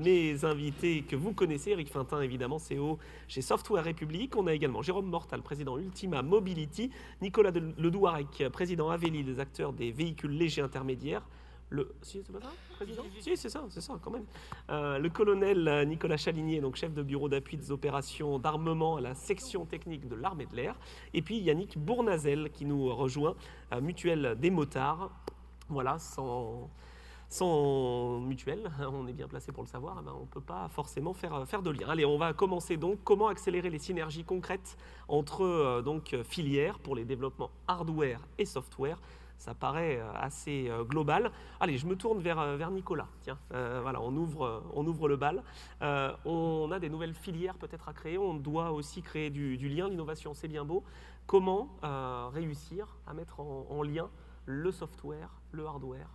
mes invités que vous connaissez, Eric Fintin, évidemment, CEO chez Software République. On a également Jérôme Mortal, président Ultima Mobility, Nicolas Ledouarec, président Aveli, des acteurs des véhicules légers intermédiaires. Si, c'est pas ça, président ? Si, c'est ça, quand même. Le colonel Nicolas Chalinier, donc chef de bureau d'appui des opérations d'armement à la section technique de l'armée de l'air. Et puis Yannick Bournazel qui nous rejoint, mutuelle des motards. Voilà, sans mutuelle, on est bien placé pour le savoir, on ne peut pas forcément faire de lien. Allez, on va commencer donc. Comment accélérer les synergies concrètes entre filières pour les développements hardware et software ? Ça paraît assez global. Allez, je me tourne vers Nicolas. Tiens, voilà, on ouvre le bal. On a des nouvelles filières peut-être à créer. On doit aussi créer du lien. L'innovation, c'est bien beau. Comment réussir à mettre en lien le software, le hardware ?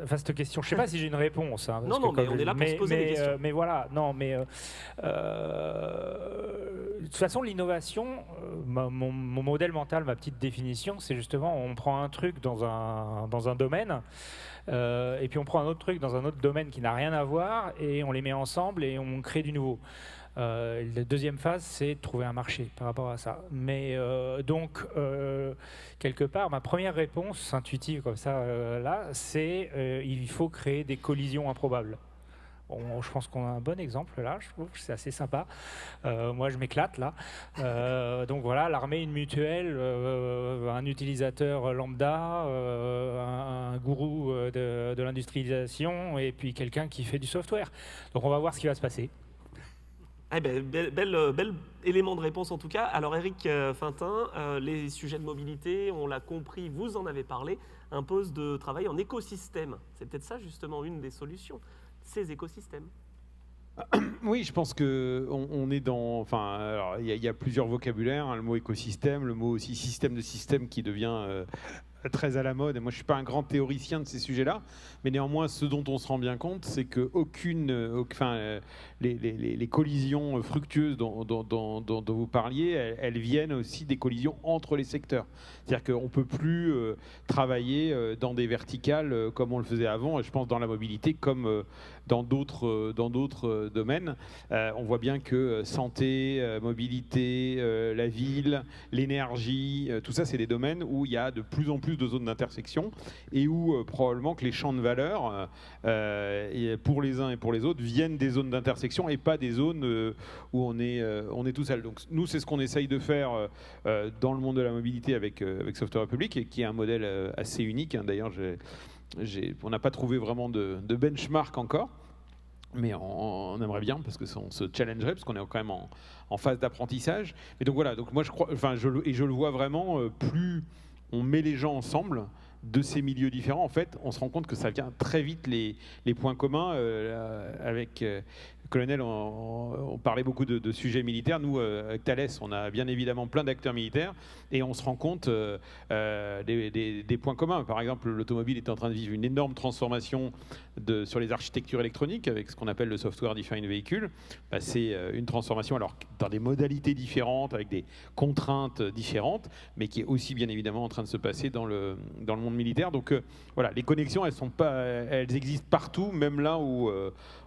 Vaste question. Je ne sais pas si j'ai une réponse. Hein, non, mais on est là pour se poser des questions. Mais voilà, non, mais de toute façon, l'innovation, mon modèle mental, ma petite définition, c'est justement, on prend un truc dans un domaine, et puis on prend un autre truc dans un autre domaine qui n'a rien à voir, et on les met ensemble et on crée du nouveau. La deuxième phase, c'est de trouver un marché par rapport à ça. Mais donc, quelque part, ma première réponse intuitive comme ça, là, c'est il faut créer des collisions improbables. Bon, je pense qu'on a un bon exemple là, je trouve que c'est assez sympa. Moi, je m'éclate là. Donc voilà, l'armée, une mutuelle, un utilisateur lambda, un gourou de l'industrialisation et puis quelqu'un qui fait du software. Donc on va voir ce qui va se passer. Eh ben, bel élément de réponse en tout cas. Alors Eric Fintin, les sujets de mobilité, on l'a compris, vous en avez parlé, imposent de travailler en écosystème. C'est peut-être ça justement une des solutions, ces écosystèmes. Oui, je pense qu'on est dans... Enfin, alors, il y a plusieurs vocabulaires, hein, le mot écosystème, le mot aussi système de système qui devient très à la mode. Et moi, je ne suis pas un grand théoricien de ces sujets-là, mais néanmoins, ce dont on se rend bien compte, c'est que les collisions fructueuses dont vous parliez, elles viennent aussi des collisions entre les secteurs. C'est-à-dire qu'on ne peut plus travailler dans des verticales comme on le faisait avant, et je pense dans la mobilité comme dans d'autres domaines. On voit bien que santé, mobilité, la ville, l'énergie, tout ça, c'est des domaines où il y a de plus en plus de zones d'intersection et où probablement que les champs de valeur, pour les uns et pour les autres, viennent des zones d'intersection et pas des zones où on est tout seul. Donc nous, c'est ce qu'on essaye de faire dans le monde de la mobilité avec Software République, et qui est un modèle assez unique. Hein. D'ailleurs, on n'a pas trouvé vraiment de benchmark encore, mais on aimerait bien, parce que on se challengerait, parce qu'on est quand même en phase d'apprentissage. Et donc voilà, donc moi je crois, je le vois vraiment, plus on met les gens ensemble de ces milieux différents, en fait, on se rend compte que ça vient très vite les points communs. Avec Colonel, on parlait beaucoup de sujets militaires. Nous, avec Thales, on a bien évidemment plein d'acteurs militaires et on se rend compte des points communs. Par exemple, l'automobile est en train de vivre une énorme transformation sur les architectures électroniques avec ce qu'on appelle le Software Defined Vehicle. C'est une transformation alors dans des modalités différentes, avec des contraintes différentes, mais qui est aussi bien évidemment en train de se passer dans le monde militaire. Donc voilà, les connexions, elles existent partout, même là où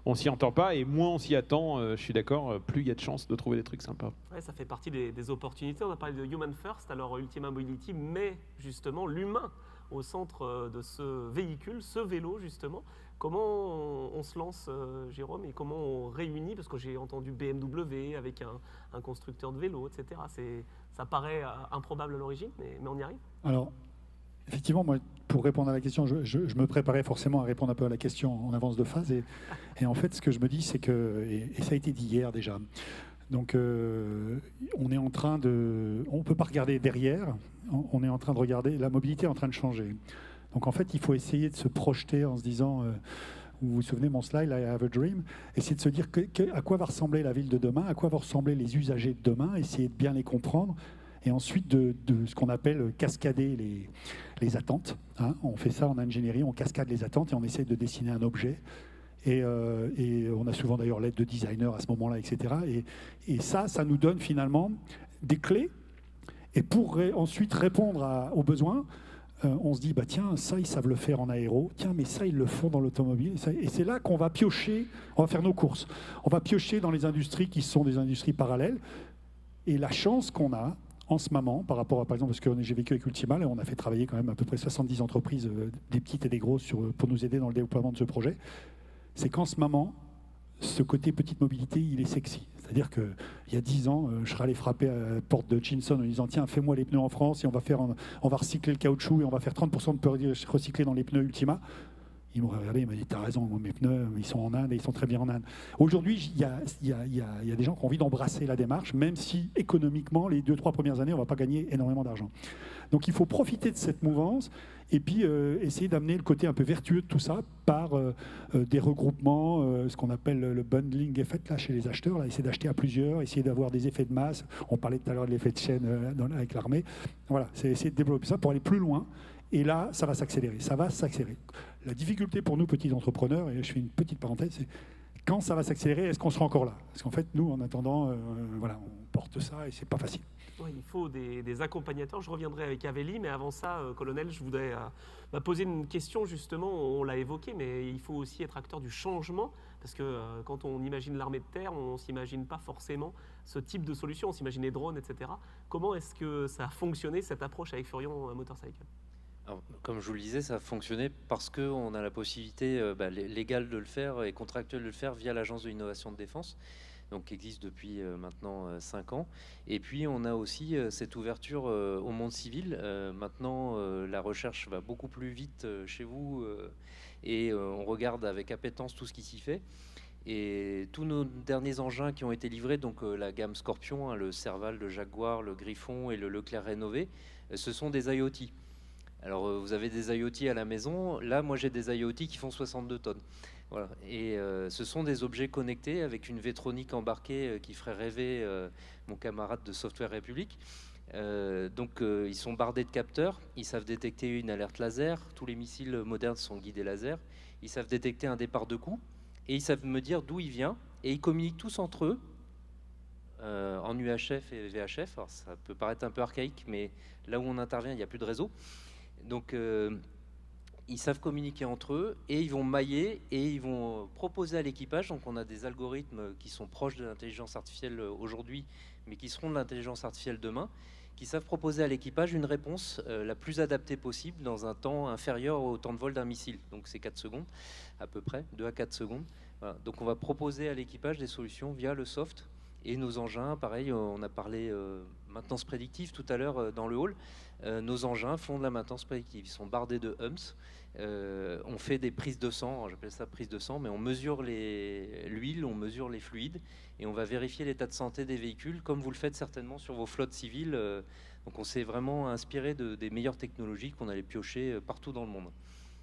on s'y entend pas, et moins on s'y attend, je suis d'accord, plus il y a de chances de trouver des trucs sympas. Ouais, ça fait partie des opportunités. On a parlé de Human First, alors Ultima Mobility met justement l'humain au centre de ce véhicule, ce vélo justement. Comment on se lance, Jérôme, et comment on réunit, parce que j'ai entendu BMW avec un constructeur de vélo, etc. Ça paraît improbable à l'origine, mais on y arrive. Alors, effectivement, moi, pour répondre à la question, je me préparais forcément à répondre un peu à la question en avance de phase. Et en fait, ce que je me dis, c'est que, et ça a été dit hier déjà, donc on est en train de... On ne peut pas regarder derrière, on est en train de regarder, la mobilité est en train de changer. Donc en fait, il faut essayer de se projeter en se disant... vous vous souvenez mon slide, I have a dream, essayer de se dire à quoi va ressembler la ville de demain, à quoi vont ressembler les usagers de demain, essayer de bien les comprendre, et ensuite de ce qu'on appelle cascader les attentes. Hein. On fait ça en ingénierie, on cascade les attentes et on essaie de dessiner un objet. Et on a souvent d'ailleurs l'aide de designers à ce moment-là, etc. Et ça nous donne finalement des clés. Et pour ensuite répondre aux besoins, on se dit, bah tiens, ça, ils savent le faire en aéro, tiens, mais ça, ils le font dans l'automobile. Et c'est là qu'on va piocher, on va faire nos courses. On va piocher dans les industries qui sont des industries parallèles. Et la chance qu'on a en ce moment, par rapport à, par exemple, parce que j'ai vécu avec Ultimal, et on a fait travailler quand même à peu près 70 entreprises, des petites et des grosses, pour nous aider dans le déploiement de ce projet, c'est qu'en ce moment, ce côté petite mobilité, il est sexy. C'est-à-dire qu'il y a 10 ans, je serais allé frapper à la porte de Chinson en disant « Tiens, fais-moi les pneus en France et on va recycler le caoutchouc et on va faire 30% de pneus recyclés dans les pneus Ultima. » Ils m'ont regardé, ils m'ont dit « T'as raison, moi, mes pneus, ils sont en Inde et ils sont très bien en Inde. » Aujourd'hui, il y a des gens qui ont envie d'embrasser la démarche, même si économiquement, les 2-3 premières années, on ne va pas gagner énormément d'argent. Donc il faut profiter de cette mouvance et puis essayer d'amener le côté un peu vertueux de tout ça par des regroupements, ce qu'on appelle le bundling effect là, chez les acheteurs, là, essayer d'acheter à plusieurs, essayer d'avoir des effets de masse. On parlait tout à l'heure de l'effet de chaîne avec l'armée. Voilà, c'est essayer de développer ça pour aller plus loin. Et là, ça va s'accélérer. Ça va s'accélérer. La difficulté pour nous, petits entrepreneurs, et je fais une petite parenthèse, c'est quand ça va s'accélérer, est-ce qu'on sera encore là? Parce qu'en fait, nous, en attendant, voilà, on porte ça et c'est pas facile. Oui, il faut des accompagnateurs. Je reviendrai avec Avélie, mais avant ça, colonel, je voudrais poser une question justement. On l'a évoqué, mais il faut aussi être acteur du changement, parce que quand on imagine l'armée de terre, on ne s'imagine pas forcément ce type de solution. On s'imagine les drones, etc. Comment est-ce que ça a fonctionné, cette approche avec Furion Motorcycle? Alors, comme je vous le disais, ça a fonctionné parce qu'on a la possibilité légale de le faire et contractuelle de le faire via l'Agence de l'innovation de défense, donc qui existe depuis maintenant 5 ans. Et puis on a aussi cette ouverture au monde civil. Maintenant, la recherche va beaucoup plus vite chez vous et on regarde avec appétence tout ce qui s'y fait. Et tous nos derniers engins qui ont été livrés, donc la gamme Scorpion, le Serval, le Jaguar, le Griffon et le Leclerc rénové, ce sont des IoT. Alors, vous avez des IoT à la maison. Là, moi, j'ai des IoT qui font 62 tonnes. Voilà. Et ce sont des objets connectés avec une Vétronique embarquée qui ferait rêver mon camarade de Software République. Donc, ils sont bardés de capteurs. Ils savent détecter une alerte laser. Tous les missiles modernes sont guidés laser. Ils savent détecter un départ de coup. Et ils savent me dire d'où il vient. Et ils communiquent tous entre eux en UHF et VHF. Alors, ça peut paraître un peu archaïque, mais là où on intervient, il n'y a plus de réseau. Donc, ils savent communiquer entre eux et ils vont mailler et ils vont proposer à l'équipage. Donc, on a des algorithmes qui sont proches de l'intelligence artificielle aujourd'hui, mais qui seront de l'intelligence artificielle demain, qui savent proposer à l'équipage une réponse la plus adaptée possible dans un temps inférieur au temps de vol d'un missile. Donc, c'est 4 secondes à peu près, 2 à 4 secondes. Voilà. Donc, on va proposer à l'équipage des solutions via le soft. Et nos engins, pareil, on a parlé maintenance prédictive tout à l'heure dans le hall. Nos engins font de la maintenance prédictive. Ils sont bardés de humps. On fait des prises de sang, j'appelle ça prise de sang, mais on mesure l'huile, on mesure les fluides et on va vérifier l'état de santé des véhicules comme vous le faites certainement sur vos flottes civiles. Donc on s'est vraiment inspiré des meilleures technologies qu'on allait piocher partout dans le monde.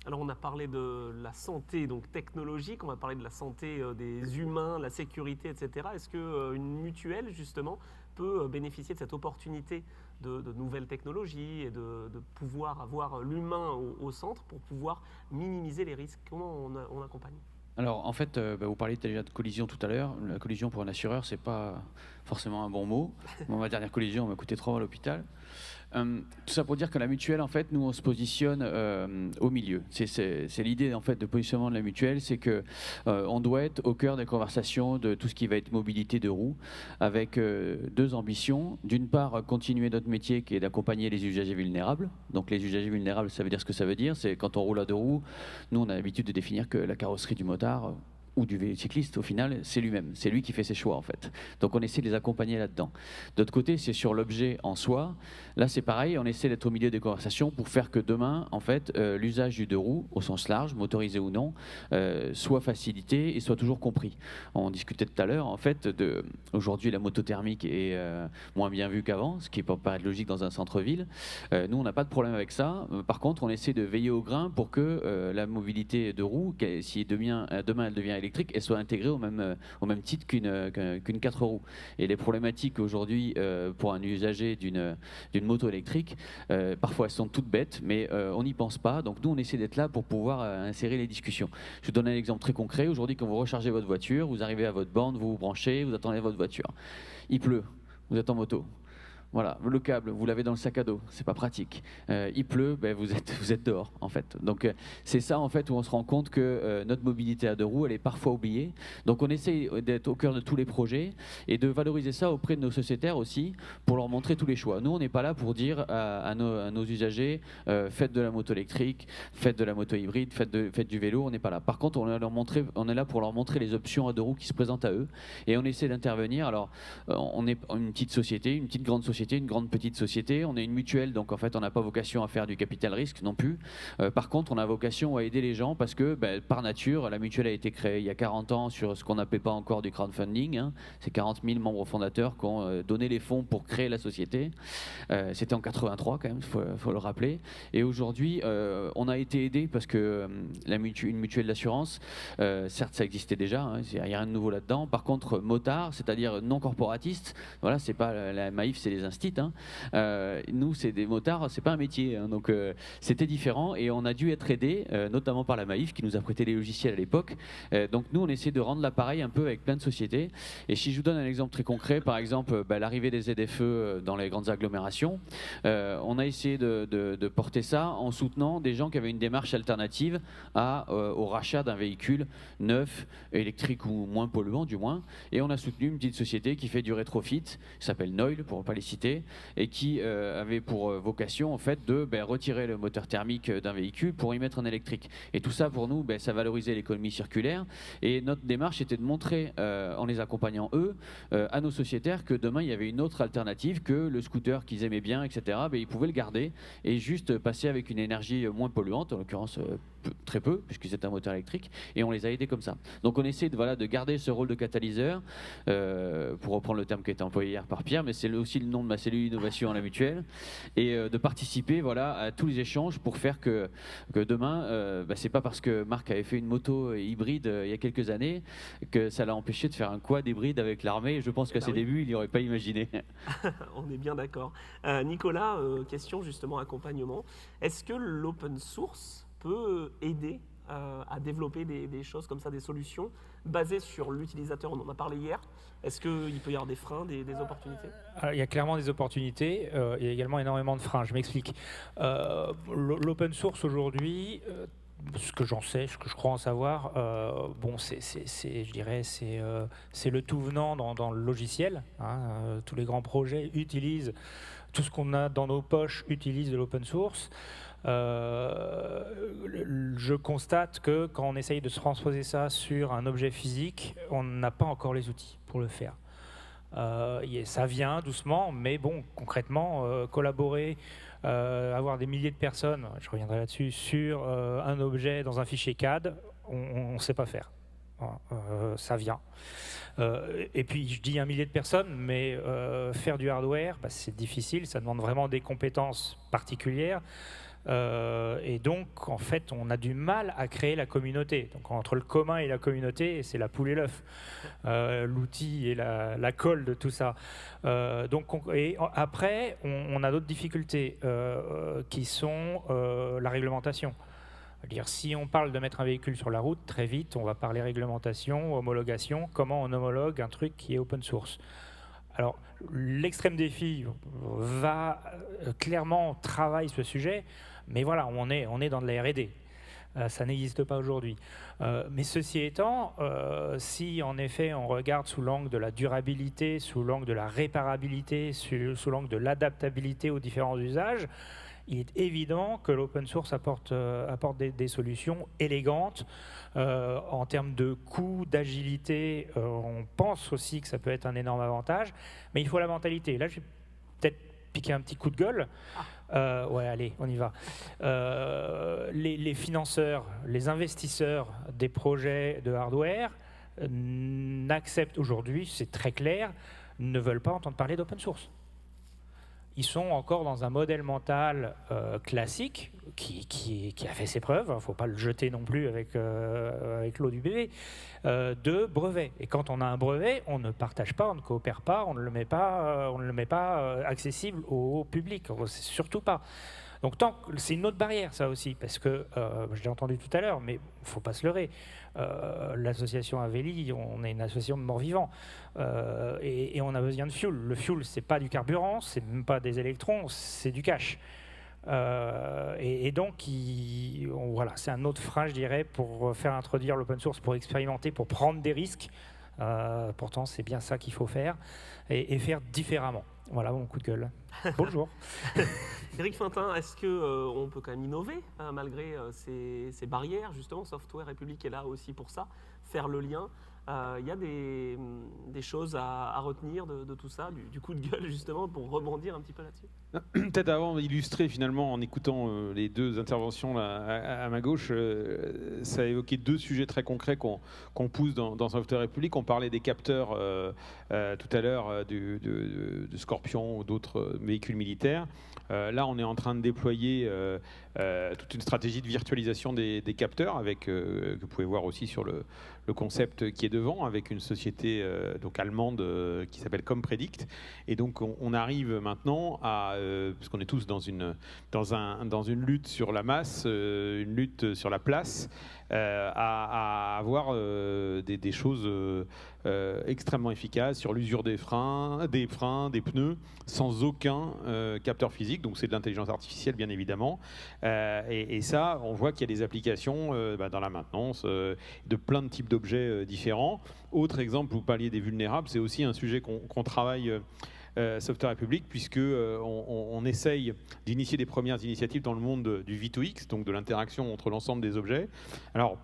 Alors on a parlé de la santé donc technologique, on va parler de la santé des humains, la sécurité, etc. Est-ce qu'une mutuelle justement peut bénéficier de cette opportunité de nouvelles technologies et de pouvoir avoir l'humain au centre pour pouvoir minimiser les risques? Comment on accompagne? Alors en fait, vous parliez déjà de collision tout à l'heure. La collision pour un assureur, c'est pas forcément un bon mot. Moi, ma dernière collision m'a coûté 3 mois à l'hôpital. Tout ça pour dire que la mutuelle, en fait, nous on se positionne au milieu. C'est l'idée en fait de positionnement de la mutuelle, c'est que on doit être au cœur des conversations de tout ce qui va être mobilité de roues, avec 2 ambitions. D'une part, continuer notre métier qui est d'accompagner les usagers vulnérables. Donc les usagers vulnérables, ça veut dire ce que ça veut dire. C'est quand on roule à 2 roues, nous on a l'habitude de définir que la carrosserie du motard ou du cycliste, au final, c'est lui-même. C'est lui qui fait ses choix, en fait. Donc, on essaie de les accompagner là-dedans. D'autre côté, c'est sur l'objet en soi. Là, c'est pareil, on essaie d'être au milieu des conversations pour faire que demain, en fait, l'usage du 2 roues, au sens large, motorisé ou non, soit facilité et soit toujours compris. On discutait tout à l'heure, en fait, aujourd'hui, la moto thermique est moins bien vue qu'avant, ce qui peut paraître logique dans un centre-ville. Nous, on n'a pas de problème avec ça. Par contre, on essaie de veiller au grain pour que la mobilité de roues, si demain elle devient électrique, elle soit intégrée au même titre qu'une 4 roues. Et les problématiques aujourd'hui pour un usager d'une moto électrique, parfois elles sont toutes bêtes, mais on n'y pense pas. Donc nous, on essaie d'être là pour pouvoir insérer les discussions. Je vous donne un exemple très concret. Aujourd'hui, quand vous rechargez votre voiture, vous arrivez à votre borne, vous vous branchez, vous attendez votre voiture. Il pleut, vous êtes en moto. Voilà, le câble, vous l'avez dans le sac à dos, c'est pas pratique. Il pleut, ben vous êtes dehors en fait. Donc c'est ça en fait où on se rend compte que notre mobilité à 2 roues, elle est parfois oubliée. Donc on essaie d'être au cœur de tous les projets et de valoriser ça auprès de nos sociétaires aussi pour leur montrer tous les choix. Nous, on n'est pas là pour dire à nos usagers faites de la moto électrique, faites de la moto hybride, faites du vélo. On n'est pas là. Par contre, on est là pour leur montrer les options à 2 roues qui se présentent à eux et on essaie d'intervenir. Alors on est une petite société, une petite grande société, une grande petite société, on est une mutuelle, donc en fait on n'a pas vocation à faire du capital risque non plus. Par contre on a vocation à aider les gens parce que par nature la mutuelle a été créée il y a 40 ans sur ce qu'on n'appelait pas encore du crowdfunding, hein. C'est 40 000 membres fondateurs qui ont donné les fonds pour créer la société. C'était en 83 quand même, faut le rappeler. Et aujourd'hui on a été aidé parce que une mutuelle d'assurance, certes ça existait déjà, hein, il n'y a rien de nouveau là-dedans. Par contre motard, c'est-à-dire non corporatiste, voilà, c'est pas la Maïf, c'est les instituts. Nous, c'est des motards, c'est pas un métier, hein, donc c'était différent et on a dû être aidé, notamment par la Maïf qui nous a prêté les logiciels à l'époque. Donc nous, on essaie de rendre l'appareil un peu avec plein de sociétés. Et si je vous donne un exemple très concret, par exemple, l'arrivée des ZFE dans les grandes agglomérations, on a essayé de porter ça en soutenant des gens qui avaient une démarche alternative au rachat d'un véhicule neuf, électrique ou moins polluant du moins. Et on a soutenu une petite société qui fait du rétrofit, qui s'appelle Noil, pour ne pas les citer, et qui avait pour vocation en fait de retirer le moteur thermique d'un véhicule pour y mettre un électrique. Et tout ça pour nous, ça valorisait l'économie circulaire. Et notre démarche était de montrer, en les accompagnant eux, à nos sociétaires que demain il y avait une autre alternative, que le scooter qu'ils aimaient bien, etc. Ils pouvaient le garder et juste passer avec une énergie moins polluante, en l'occurrence très peu, puisque c'est un moteur électrique, et on les a aidés comme ça. Donc on essaie de garder ce rôle de catalyseur, pour reprendre le terme qui a été employé hier par Pierre, mais c'est aussi le nom de ma cellule innovation à la mutuelle, et de participer à tous les échanges pour faire que demain, c'est pas parce que Marc avait fait une moto hybride il y a quelques années que ça l'a empêché de faire un quad hybride avec l'armée. Je pense qu'à ses débuts, il n'y aurait pas imaginé. On est bien d'accord. Nicolas, question justement accompagnement. Est-ce que l'open source peut aider à développer des choses comme ça, des solutions basées sur l'utilisateur? On en a parlé hier. Est-ce qu'il peut y avoir des freins, des opportunités? Il y a clairement des opportunités, il y a également énormément de freins. Je m'explique. L'open source aujourd'hui, ce que j'en sais, ce que je crois en savoir, je dirais, c'est le tout venant dans le logiciel. Hein. Tous les grands projets utilisent, tout ce qu'on a dans nos poches utilise de l'open source. Je constate que quand on essaye de se transposer ça sur un objet physique, on n'a pas encore les outils pour le faire. Ça vient doucement, mais bon, concrètement, collaborer, avoir des milliers de personnes, je reviendrai là-dessus, sur un objet dans un fichier CAD, on ne sait pas faire. Ça vient. Et puis je dis un millier de personnes, mais faire du hardware, c'est difficile, ça demande vraiment des compétences particulières. Et donc, en fait, on a du mal à créer la communauté. Donc, entre le commun et la communauté, c'est la poule et l'œuf. L'outil et la colle de tout ça. Après, on a d'autres difficultés qui sont la réglementation. C'est-à-dire, si on parle de mettre un véhicule sur la route, très vite, on va parler réglementation, homologation, comment on homologue un truc qui est open source. Alors, l'extrême défi clairement travaille ce sujet, mais voilà, on est dans de la R&D. Ça n'existe pas aujourd'hui. Mais ceci étant, si en effet on regarde sous l'angle de la durabilité, sous l'angle de la réparabilité, sous l'angle de l'adaptabilité aux différents usages, il est évident que l'open source apporte des solutions élégantes. En termes de coût, d'agilité, on pense aussi que ça peut être un énorme avantage, mais il faut la mentalité. Là, je vais peut-être piquer un petit coup de gueule. Ouais, allez, on y va. Les financeurs, les investisseurs des projets de hardware n'acceptent aujourd'hui, c'est très clair, ne veulent pas entendre parler d'open source. Ils sont encore dans un modèle mental classique qui a fait ses preuves, il ne faut pas le jeter non plus avec l'eau du bébé, de brevet. Et quand on a un brevet, on ne partage pas, on ne coopère pas, on ne le met pas accessible au public, surtout pas. Donc c'est une autre barrière, ça aussi, parce que, je l'ai entendu tout à l'heure, mais il ne faut pas se leurrer. L'association Avélie, on est une association de morts-vivants, et on a besoin de fuel. Le fuel, ce n'est pas du carburant, ce n'est même pas des électrons, c'est du cash. Et donc, voilà, c'est un autre frein, je dirais, pour faire introduire l'open source, pour expérimenter, pour prendre des risques. Pourtant, c'est bien ça qu'il faut faire, et faire différemment. Voilà mon coup de gueule. Bonjour. Éric Fintin, est-ce qu'on peut quand même innover malgré ces barrières? Justement, Software République est là aussi pour ça, faire le lien. Il y a des choses à retenir de tout ça, du coup de gueule justement, pour rebondir un petit peu là-dessus. Peut-être avant d'illustrer finalement en écoutant les deux interventions là, à ma gauche, ça a évoqué deux sujets très concrets qu'on pousse dans Software République. On parlait des capteurs tout à l'heure de Scorpion ou d'autres véhicules militaires. Là, on est en train de déployer toute une stratégie de virtualisation des capteurs avec, que vous pouvez voir aussi sur le concept qui est devant, avec une société donc allemande qui s'appelle Compredict. Et donc on arrive maintenant à, parce qu'on est tous dans une lutte sur la masse, une lutte sur la place, à avoir des choses extrêmement efficaces sur l'usure des freins, des pneus, sans aucun capteur physique. Donc c'est de l'intelligence artificielle bien évidemment. Et ça, on voit qu'il y a des applications dans la maintenance de plein de types d'objets différents. Autre exemple, vous parliez des vulnérables, c'est aussi un sujet qu'on travaille Software République, puisque on essaye d'initier des premières initiatives dans le monde du V2X, donc de l'interaction entre l'ensemble des objets. Alors,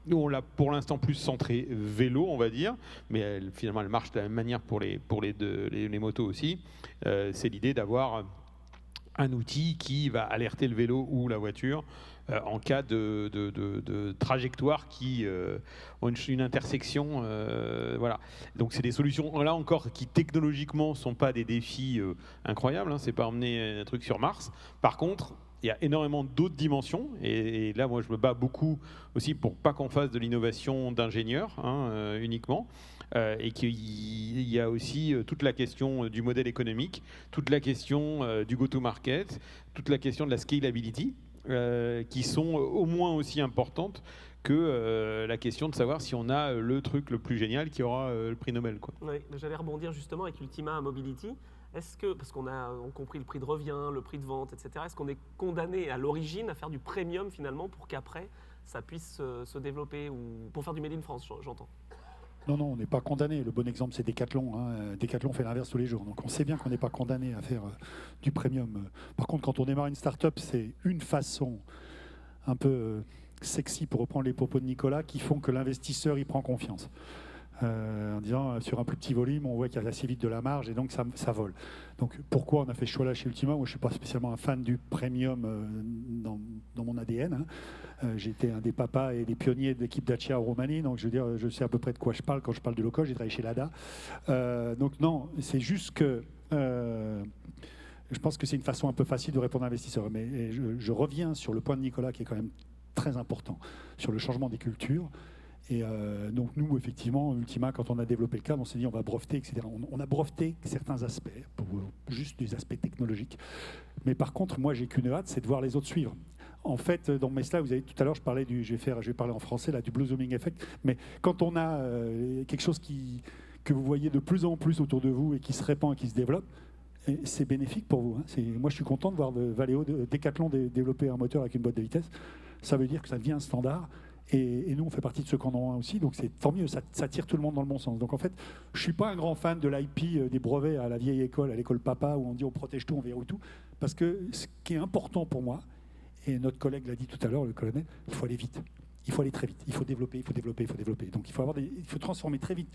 nous, on l'a pour l'instant plus centré vélo, on va dire, mais finalement, elle marche de la même manière pour les motos aussi. C'est l'idée d'avoir un outil qui va alerter le vélo ou la voiture en cas de trajectoire qui ont une intersection. Voilà. Donc c'est des solutions, là encore, qui technologiquement ne sont pas des défis incroyables. Hein, c'est pas emmener un truc sur Mars. Par contre, il y a énormément d'autres dimensions. Et là, moi, je me bats beaucoup aussi pour pas qu'on fasse de l'innovation d'ingénieurs uniquement. Et qu'il y a aussi toute la question du modèle économique, toute la question du go-to-market, toute la question de la scalability, qui sont au moins aussi importantes que la question de savoir si on a le truc le plus génial qui aura le prix Nobel, quoi. Oui, j'allais rebondir justement avec Ultima Mobility. Est-ce que, parce qu'on a compris le prix de revient, le prix de vente, etc., est-ce qu'on est condamné à l'origine à faire du premium finalement pour qu'après ça puisse se développer, ou pour faire du Made in France, j'entends? Non, on n'est pas condamné. Le bon exemple, c'est Decathlon. Decathlon fait l'inverse tous les jours. Donc on sait bien qu'on n'est pas condamné à faire du premium. Par contre, quand on démarre une start-up, c'est une façon un peu sexy, pour reprendre les propos de Nicolas, qui font que l'investisseur y prend confiance. En disant, sur un plus petit volume, on voit qu'il y a assez vite de la marge et donc ça vole. Donc pourquoi on a fait ce choix-là chez Ultima? Moi, je ne suis pas spécialement un fan du premium dans mon ADN. J'ai été un des papas et des pionniers de l'équipe Dacia en Roumanie, donc je veux dire, je sais à peu près de quoi je parle quand je parle de low-cost. J'ai travaillé chez Lada. Donc non, c'est juste que je pense que c'est une façon un peu facile de répondre à l'investisseur. Mais je reviens sur le point de Nicolas qui est quand même très important, sur le changement des cultures. Et donc nous, effectivement, Ultima, quand on a développé le cadre, on s'est dit on va breveter, etc. On a breveté certains aspects, pour juste des aspects technologiques. Mais par contre, moi, j'ai qu'une hâte, c'est de voir les autres suivre. En fait, dans mes slides, vous avez tout à l'heure, je vais parler en français là, du blue zooming effect. Mais quand on a quelque chose que vous voyez de plus en plus autour de vous et qui se répand et qui se développe, c'est bénéfique pour vous. Moi, je suis content de voir Valeo, Decathlon développer un moteur avec une boîte de vitesse. Ça veut dire que ça devient un standard. Et nous, on fait partie de ceux qui en ont un aussi, donc c'est tant mieux, ça tire tout le monde dans le bon sens. Donc en fait, je ne suis pas un grand fan de l'IP des brevets à la vieille école, à l'école papa, où on dit on protège tout, on verrouille tout. Parce que ce qui est important pour moi, et notre collègue l'a dit tout à l'heure, le colonel, il faut aller vite. Il faut aller très vite. Il faut développer, il faut développer, il faut développer. Donc il faut transformer très vite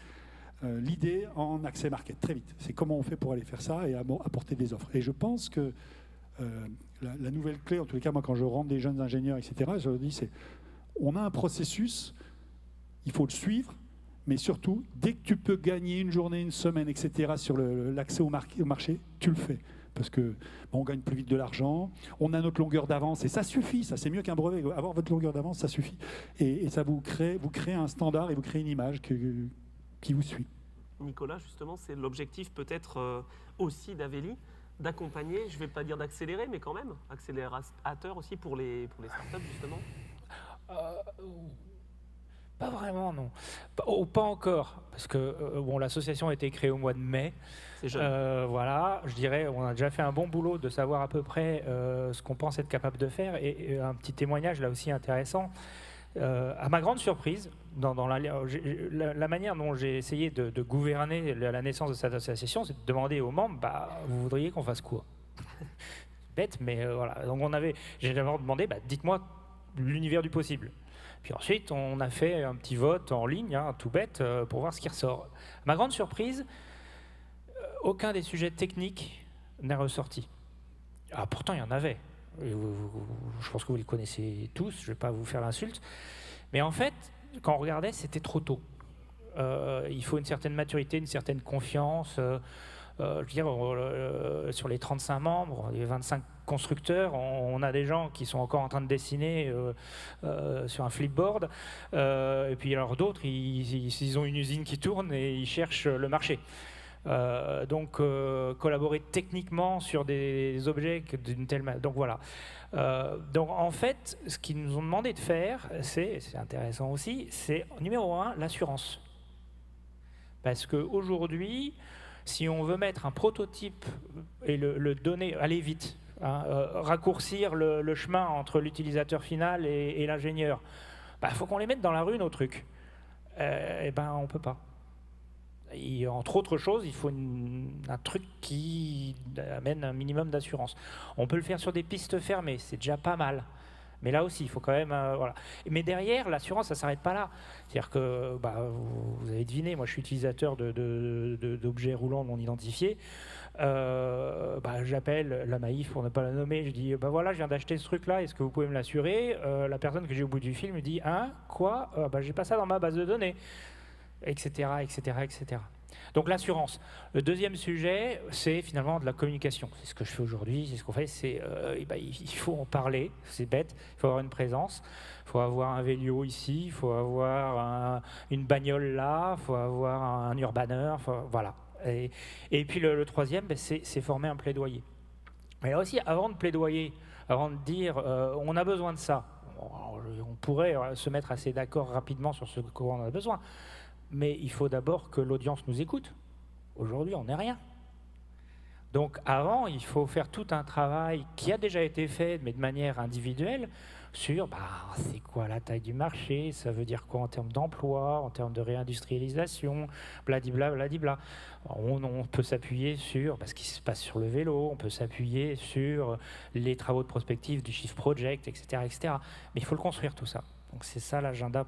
l'idée en accès market, très vite. C'est comment on fait pour aller faire ça et apporter des offres. Et je pense que la nouvelle clé, en tous les cas, moi, quand je rentre des jeunes ingénieurs, etc., je leur dis, c'est on a un processus, il faut le suivre, mais surtout, dès que tu peux gagner une journée, une semaine, etc., sur l'accès au marché, tu le fais. Parce que on gagne plus vite de l'argent, on a notre longueur d'avance, et ça suffit, ça c'est mieux qu'un brevet. Avoir votre longueur d'avance, ça suffit. Et ça vous crée un standard et vous créez une image qui vous suit. Nicolas, justement, c'est l'objectif peut-être aussi d'Avélie, d'accompagner, je ne vais pas dire d'accélérer, mais quand même, accélérateur aussi pour les startups, justement. Pas vraiment, non. Pas encore, parce que bon, l'association a été créée au mois de mai. C'est jeune. Voilà, je dirais, on a déjà fait un bon boulot de savoir à peu près ce qu'on pense être capable de faire. Et un petit témoignage là aussi intéressant. À ma grande surprise, dans la manière dont j'ai essayé de gouverner la naissance de cette association, c'est de demander aux membres, vous voudriez qu'on fasse quoi? Bête, mais voilà. Donc j'ai d'abord demandé, dites-moi l'univers du possible. Puis ensuite, on a fait un petit vote en ligne, tout bête, pour voir ce qui ressort. À ma grande surprise, aucun des sujets techniques n'est ressorti. Ah, pourtant, il y en avait. Je pense que vous les connaissez tous, je ne vais pas vous faire l'insulte. Mais en fait, quand on regardait, c'était trop tôt. Il faut une certaine maturité, une certaine confiance. Je veux dire, sur les 35 membres, les 25 constructeurs, on a des gens qui sont encore en train de dessiner sur un flipboard. Et puis alors d'autres, ils ont une usine qui tourne et ils cherchent le marché. Donc collaborer techniquement sur des objets d'une telle manière. Donc voilà. Donc en fait, ce qu'ils nous ont demandé de faire, c'est intéressant aussi, c'est numéro 1, l'assurance. Parce qu'aujourd'hui, si on veut mettre un prototype et le donner, aller vite, raccourcir le chemin entre l'utilisateur final et l'ingénieur, faut qu'on les mette dans la rue, nos trucs. On ne peut pas. Et, entre autres choses, il faut un truc qui amène un minimum d'assurance. On peut le faire sur des pistes fermées, c'est déjà pas mal. Mais là aussi, il faut quand même... voilà. Mais derrière, l'assurance, ça ne s'arrête pas là. C'est-à-dire que, vous avez deviné, moi je suis utilisateur d'objets roulants non identifiés. J'appelle la Maïf, pour ne pas la nommer, je dis, voilà, je viens d'acheter ce truc-là, est-ce que vous pouvez me l'assurer? La personne que j'ai au bout du fil me dit, quoi? J'ai pas ça dans ma base de données. Etc., etc., etc. Donc l'assurance. Le deuxième sujet, c'est finalement de la communication. C'est ce que je fais aujourd'hui, c'est ce qu'on fait. Il faut en parler, c'est bête. Il faut avoir une présence. Il faut avoir un Vélio ici, il faut avoir une bagnole là, il faut avoir un urbaneur. Voilà. Et puis le troisième, c'est former un plaidoyer. Mais là aussi, avant de plaidoyer, avant de dire on a besoin de ça, on pourrait se mettre assez d'accord rapidement sur ce qu'on a besoin. Mais il faut d'abord que l'audience nous écoute. Aujourd'hui, on n'est rien. Donc avant, il faut faire tout un travail qui a déjà été fait, mais de manière individuelle, sur c'est quoi la taille du marché, ça veut dire quoi en termes d'emploi, en termes de réindustrialisation, bladibla, bladibla. On peut s'appuyer sur ce qui se passe sur le vélo, on peut s'appuyer sur les travaux de prospective du Shift Project, etc., etc. Mais il faut le construire tout ça. Donc c'est ça l'agenda,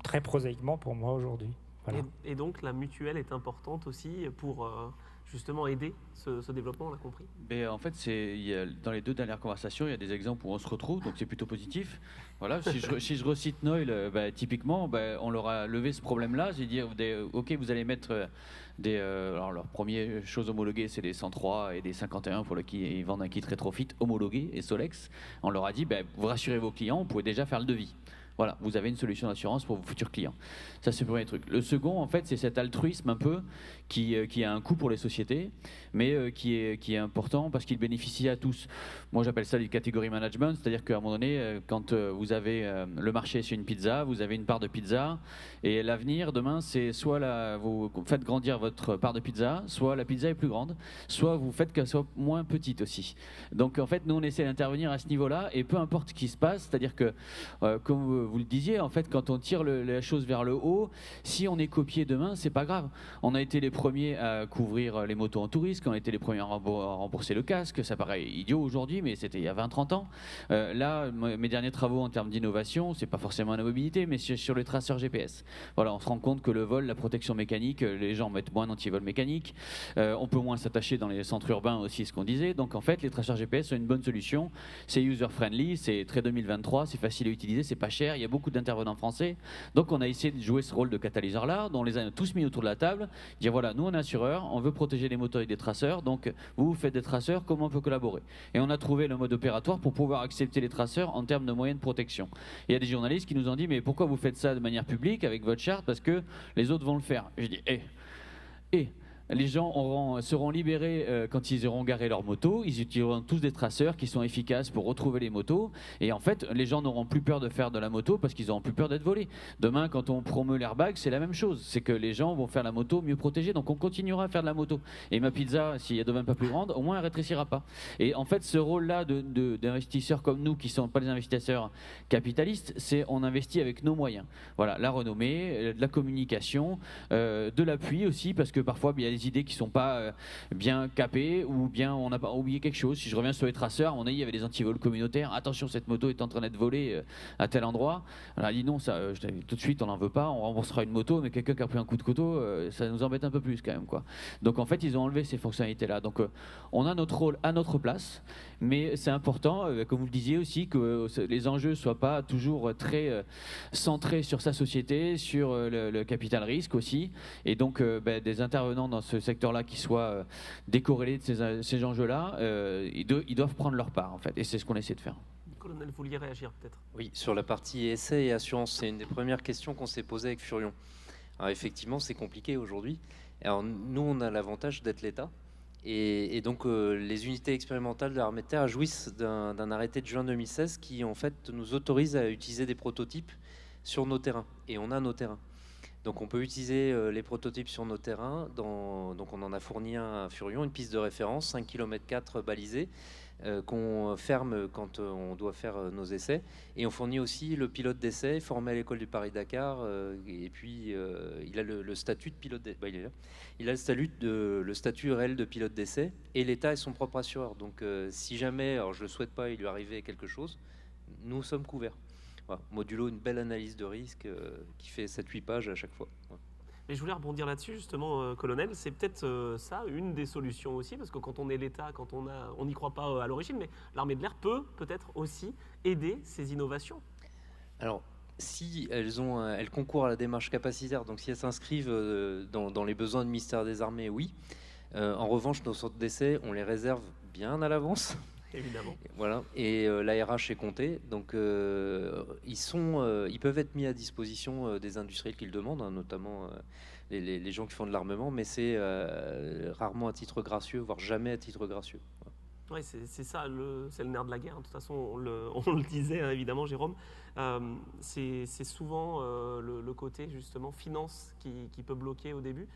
très prosaïquement pour moi aujourd'hui. Voilà. Et donc la mutuelle est importante aussi pour justement aider ce développement, on l'a compris. En fait, dans les 2 dernières conversations, il y a des exemples où on se retrouve, donc c'est plutôt positif. Voilà, si je recite Noil, typiquement, on leur a levé ce problème-là. J'ai dit, ok, vous allez mettre alors leur première chose homologuée, c'est des 103 et des 51 pour lesquels ils vendent un kit rétrofit homologué et Solex. On leur a dit, vous rassurez vos clients, vous pouvez déjà faire le devis. Voilà, vous avez une solution d'assurance pour vos futurs clients. Ça, c'est le premier truc. Le second, en fait, c'est cet altruisme un peu qui a un coût pour les sociétés, mais qui est important parce qu'il bénéficie à tous. Moi, j'appelle ça du category management, c'est-à-dire qu'à un moment donné, quand vous avez le marché sur une pizza, vous avez une part de pizza, et l'avenir, demain, c'est soit vous faites grandir votre part de pizza, soit la pizza est plus grande, soit vous faites qu'elle soit moins petite aussi. Donc, en fait, nous, on essaie d'intervenir à ce niveau-là, et peu importe ce qui se passe, c'est-à-dire que, comme vous le disiez, en fait, quand on tire la chose vers le haut, si on est copié demain, c'est pas grave. On a été les premiers à couvrir les motos en touriste, on a été les premiers à rembourser le casque. Ça paraît idiot aujourd'hui, mais c'était il y a 20-30 ans. Là, mes derniers travaux en termes d'innovation, c'est pas forcément la mobilité, mais sur les traceurs GPS. Voilà, on se rend compte que le vol, la protection mécanique, les gens mettent moins d'antivol mécanique. On peut moins s'attacher dans les centres urbains aussi, ce qu'on disait. Donc en fait, les traceurs GPS sont une bonne solution. C'est user-friendly, c'est très 2023, c'est facile à utiliser, c'est pas cher. Il y a beaucoup d'intervenants français. Donc on a essayé de jouer ce rôle de catalyseur-là, dont on les a tous mis autour de la table, dire voilà, nous on est assureur, on veut protéger les moteurs et des traceurs, donc vous faites des traceurs, comment on peut collaborer? Et on a trouvé le mode opératoire pour pouvoir accepter les traceurs en termes de moyens de protection. Il y a des journalistes qui nous ont dit mais pourquoi vous faites ça de manière publique avec votre charte? Parce que les autres vont le faire. J'ai dit les gens seront libérés quand ils auront garé leur moto. Ils utiliseront tous des traceurs qui sont efficaces pour retrouver les motos. Et en fait, les gens n'auront plus peur de faire de la moto parce qu'ils n'auront plus peur d'être volés. Demain, quand on promeut l'airbag, c'est la même chose. C'est que les gens vont faire la moto mieux protégée. Donc on continuera à faire de la moto. Et ma pizza, si elle devient pas plus grande, au moins elle rétrécira pas. Et en fait, ce rôle-là d'investisseurs comme nous, qui ne sont pas des investisseurs capitalistes, c'est on investit avec nos moyens. Voilà, la renommée, de la communication, de l'appui aussi, parce que parfois il y a des idées qui ne sont pas bien capées ou bien on a oublié quelque chose. Si je reviens sur les traceurs, à mon avis, il y avait des antivols communautaires. Attention, cette moto est en train d'être volée à tel endroit. Alors, il dit non, ça, tout de suite, on n'en veut pas. On remboursera une moto, mais quelqu'un qui a pris un coup de couteau, ça nous embête un peu plus quand même, quoi. Donc en fait, ils ont enlevé ces fonctionnalités-là. Donc on a notre rôle à notre place, mais c'est important, comme vous le disiez aussi, que les enjeux ne soient pas toujours très centrés sur sa société, sur le capital risque aussi, et donc des intervenants dans ce secteur-là qui soient décorrélés de ces enjeux-là, ils doivent prendre leur part en fait, et c'est ce qu'on essaie de faire. Colonel, vous vouliez réagir peut-être? Oui, sur la partie essai et assurance, c'est une des premières questions qu'on s'est posées avec Furion. Alors effectivement, c'est compliqué aujourd'hui. Alors nous, on a l'avantage d'être l'État. Et donc les unités expérimentales de l'armée de terre jouissent d'un arrêté de juin 2016 qui en fait nous autorise à utiliser des prototypes sur nos terrains. Et on a nos terrains. Donc on peut utiliser les prototypes sur nos terrains. Donc on en a fourni un à Furion, une piste de référence, 5 km balisée, qu'on ferme quand on doit faire nos essais. Et on fournit aussi le pilote d'essai formé à l'école du Paris-Dakar. Et puis il a le statut de pilote d'essai. Il est là. Il a le statut réel de pilote d'essai. Et l'État est son propre assureur. Donc si jamais, alors je ne le souhaite pas, il lui arrivait quelque chose, nous sommes couverts. Voilà. Modulo, une belle analyse de risque qui fait 7-8 pages à chaque fois. Voilà. Mais je voulais rebondir là-dessus, justement, colonel. C'est peut-être ça, une des solutions aussi, parce que quand on est l'État, quand on n'y croit pas à l'origine, mais l'armée de l'air peut peut-être aussi aider ces innovations. Alors, si elles concourent à la démarche capacitaire, donc si elles s'inscrivent dans les besoins du ministère des Armées, oui. En revanche, nos centres d'essai, on les réserve bien à l'avance. Évidemment. Voilà, et l'ARH est compté, donc ils peuvent être mis à disposition des industriels qui le demandent, hein, notamment les gens qui font de l'armement, mais c'est rarement à titre gracieux, voire jamais à titre gracieux. Oui, c'est ça, c'est le nerf de la guerre. De toute façon, on le disait hein, évidemment, Jérôme. C'est souvent le côté justement finance qui peut bloquer au début.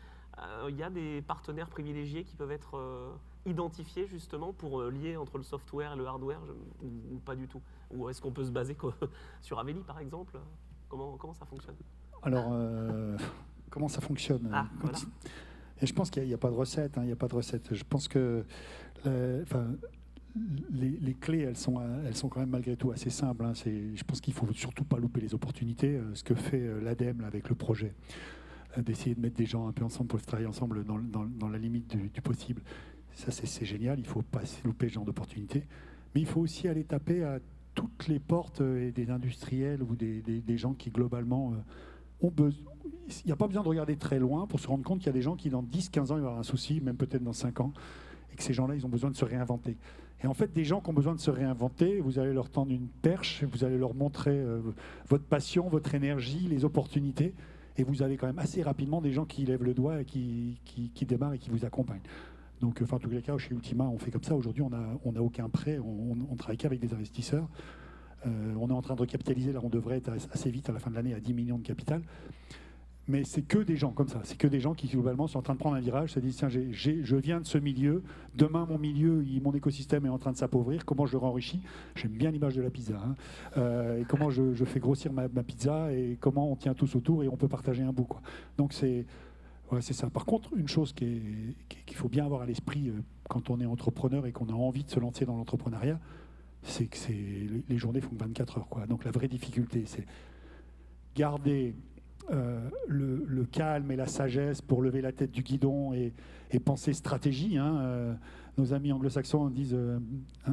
Il y a des partenaires privilégiés qui peuvent être identifiés justement pour lier entre le software et le hardware ou pas du tout? Ou est-ce qu'on peut se baser sur Aveli par exemple? Comment ça fonctionne? Alors, comment ça fonctionne? Voilà. Et je pense qu'il n'y a pas de recette. Il n'y a pas de recette. Je pense que les clés, elles sont quand même malgré tout assez simples. Je pense qu'il ne faut surtout pas louper les opportunités. Ce que fait l'ADEME avec le projet, d'essayer de mettre des gens un peu ensemble pour travailler ensemble dans la limite du possible. Ça, c'est génial. Il ne faut pas louper ce genre d'opportunités. Mais il faut aussi aller taper à toutes les portes des industriels ou des gens qui, globalement, ont besoin. Il n'y a pas besoin de regarder très loin pour se rendre compte qu'il y a des gens qui, dans 10-15 ans, il va y avoir un souci, même peut-être dans 5 ans, et que ces gens-là, ils ont besoin de se réinventer. Et en fait, des gens qui ont besoin de se réinventer, vous allez leur tendre une perche, vous allez leur montrer votre passion, votre énergie, les opportunités, et vous avez quand même assez rapidement des gens qui lèvent le doigt et qui démarrent et qui vous accompagnent. Donc, en tous les cas, chez Ultima, on fait comme ça. Aujourd'hui, on n'a aucun prêt, on travaille qu'avec des investisseurs. On est en train de recapitaliser, là on devrait être assez vite à la fin de l'année à 10 millions de capital. Mais c'est que des gens comme ça, c'est que des gens qui globalement sont en train de prendre un virage, se disent tiens, je viens de ce milieu, demain mon milieu, mon écosystème est en train de s'appauvrir, comment je le renrichis? J'aime bien l'image de la pizza, et comment je fais grossir ma pizza et comment on tient tous autour et on peut partager un bout, quoi. Donc c'est ça. Par contre, une chose qu'il faut bien avoir à l'esprit quand on est entrepreneur et qu'on a envie de se lancer dans l'entrepreneuriat, c'est que les journées font 24 heures, quoi. Donc la vraie difficulté, c'est garder le calme et la sagesse pour lever la tête du guidon et penser stratégie. Nos amis anglo-saxons disent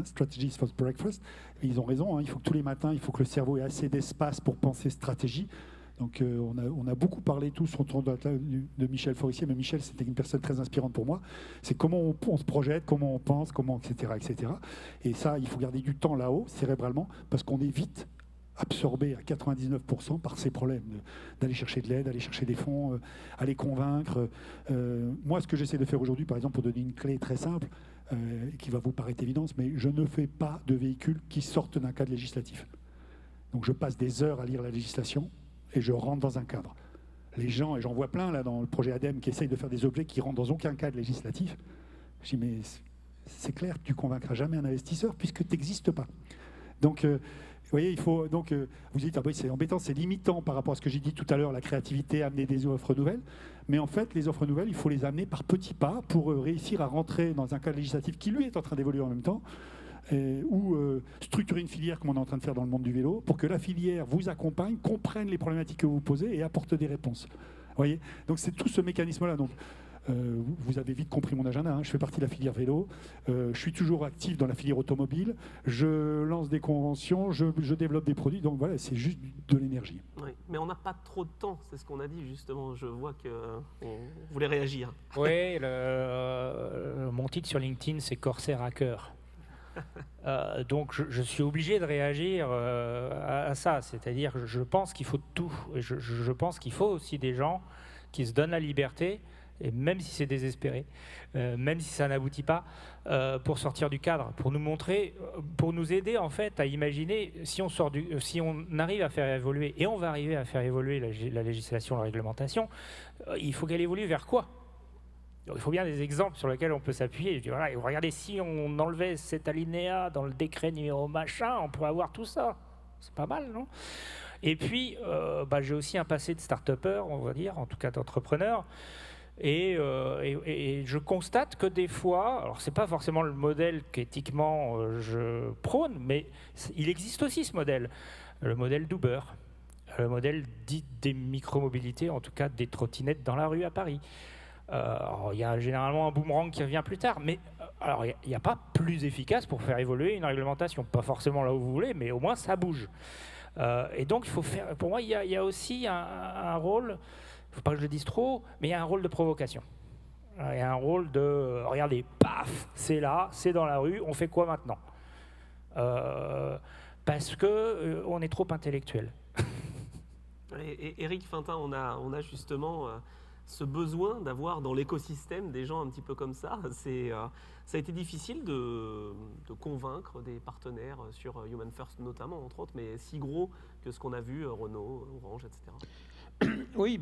strategy is for breakfast. Et ils ont raison. Il faut que tous les matins, il faut que le cerveau ait assez d'espace pour penser stratégie. Donc on a beaucoup parlé tous autour de Michel Forissier, mais Michel, c'était une personne très inspirante pour moi. C'est comment on se projette, comment on pense, etc., etc. Et ça, il faut garder du temps là-haut, cérébralement, parce qu'on est vite absorbé à 99% par ces problèmes, d'aller chercher de l'aide, aller chercher des fonds, aller convaincre. Moi, ce que j'essaie de faire aujourd'hui, par exemple, pour donner une clé très simple, qui va vous paraître évidente, mais je ne fais pas de véhicules qui sortent d'un cadre législatif. Donc je passe des heures à lire la législation et je rentre dans un cadre. Les gens, et j'en vois plein là dans le projet ADEME, qui essayent de faire des objets qui rentrent dans aucun cadre législatif. Je dis, mais c'est clair que tu ne convaincras jamais un investisseur puisque tu n'existes pas. Donc, vous voyez, il faut. Donc, vous dites, ah oui, c'est embêtant, c'est limitant par rapport à ce que j'ai dit tout à l'heure, la créativité, amener des offres nouvelles. Mais en fait, les offres nouvelles, il faut les amener par petits pas pour réussir à rentrer dans un cadre législatif qui, lui, est en train d'évoluer en même temps. Ou structurer une filière comme on est en train de faire dans le monde du vélo pour que la filière vous accompagne, comprenne les problématiques que vous posez et apporte des réponses. Vous voyez, donc c'est tout ce mécanisme-là. Donc, vous avez vite compris mon agenda, hein. Je fais partie de la filière vélo, je suis toujours actif dans la filière automobile, je lance des conventions, je développe des produits, donc voilà, c'est juste de l'énergie. Oui, mais on n'a pas trop de temps, c'est ce qu'on a dit justement, je vois qu'on voulait réagir. Oui, mon titre sur LinkedIn, c'est Corsair Hacker. Donc je suis obligé de réagir à ça, c'est-à-dire je pense qu'il faut tout, et je pense qu'il faut aussi des gens qui se donnent la liberté, et même si c'est désespéré, même si ça n'aboutit pas, pour sortir du cadre, pour nous montrer, pour nous aider en fait à imaginer si on arrive à faire évoluer, et on va arriver à faire évoluer la législation, la réglementation, il faut qu'elle évolue vers quoi ? Donc, il faut bien des exemples sur lesquels on peut s'appuyer. Je dis, voilà, regardez, si on enlevait cet alinéa dans le décret numéro machin, on pourrait avoir tout ça. C'est pas mal, non ? Et puis, j'ai aussi un passé de start-upper, on va dire, en tout cas d'entrepreneur. Et je constate que des fois, alors c'est pas forcément le modèle qu'éthiquement je prône, mais il existe aussi ce modèle, le modèle d'Uber, le modèle dit des micromobilités, en tout cas des trottinettes dans la rue à Paris. Il y a généralement un boomerang qui revient plus tard, mais alors il n'y a pas plus efficace pour faire évoluer une réglementation. Pas forcément là où vous voulez, mais au moins ça bouge. Et donc il faut faire. Pour moi, il y a aussi un rôle. Il ne faut pas que je le dise trop, mais il y a un rôle de provocation. Il y a un rôle de regardez, paf, c'est là, c'est dans la rue. On fait quoi maintenant ? Parce que on est trop intellectuel. Et Eric Fintin, on a justement ce besoin d'avoir dans l'écosystème des gens un petit peu comme ça. Ça a été difficile de convaincre des partenaires sur Human First notamment, entre autres, mais si gros que ce qu'on a vu, Renault, Orange, etc. Oui,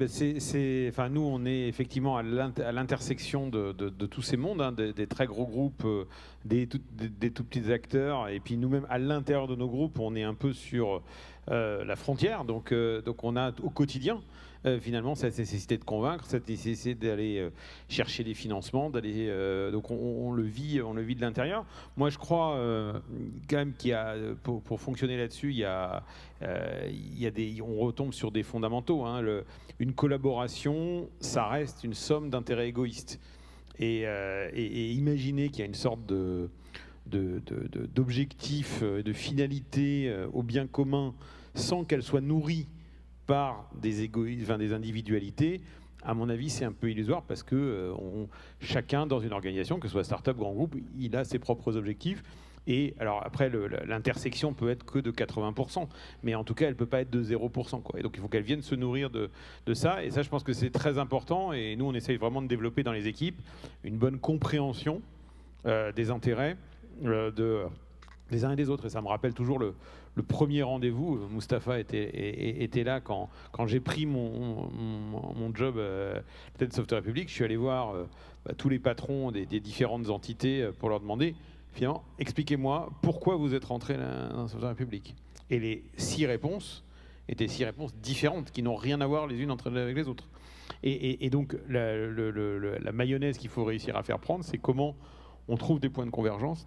enfin, nous, on est effectivement à l'intersection de tous ces mondes, hein, des très gros groupes, des tout petits acteurs, et puis nous-mêmes, à l'intérieur de nos groupes, on est un peu sur la frontière, donc on a au quotidien finalement cette nécessité de convaincre, cette nécessité d'aller chercher des financements, donc on le vit de l'intérieur. Moi, je crois quand même qu'il y a, pour fonctionner là-dessus, on retombe sur des fondamentaux, hein. Une collaboration, ça reste une somme d'intérêts égoïstes. Et imaginer qu'il y a une sorte d'objectif, de finalité au bien commun, sans qu'elle soit nourrie par des individualités, à mon avis, c'est un peu illusoire parce que chacun dans une organisation, que ce soit start-up, grand groupe, il a ses propres objectifs. Et alors après, l'intersection peut être que de 80%, mais en tout cas, elle ne peut pas être de 0%, quoi. Et donc, il faut qu'elle vienne se nourrir de ça. Et ça, je pense que c'est très important. Et nous, on essaye vraiment de développer dans les équipes une bonne compréhension des intérêts des uns et des autres. Et ça me rappelle toujours le premier rendez-vous. Mustapha était là quand j'ai pris mon job peut-être Software République. Je suis allé voir tous les patrons des différentes entités pour leur demander, finalement, expliquez-moi pourquoi vous êtes rentré dans Software République. Et les 6 réponses étaient 6 réponses différentes qui n'ont rien à voir les unes avec les autres. Et donc la mayonnaise qu'il faut réussir à faire prendre, c'est comment on trouve des points de convergence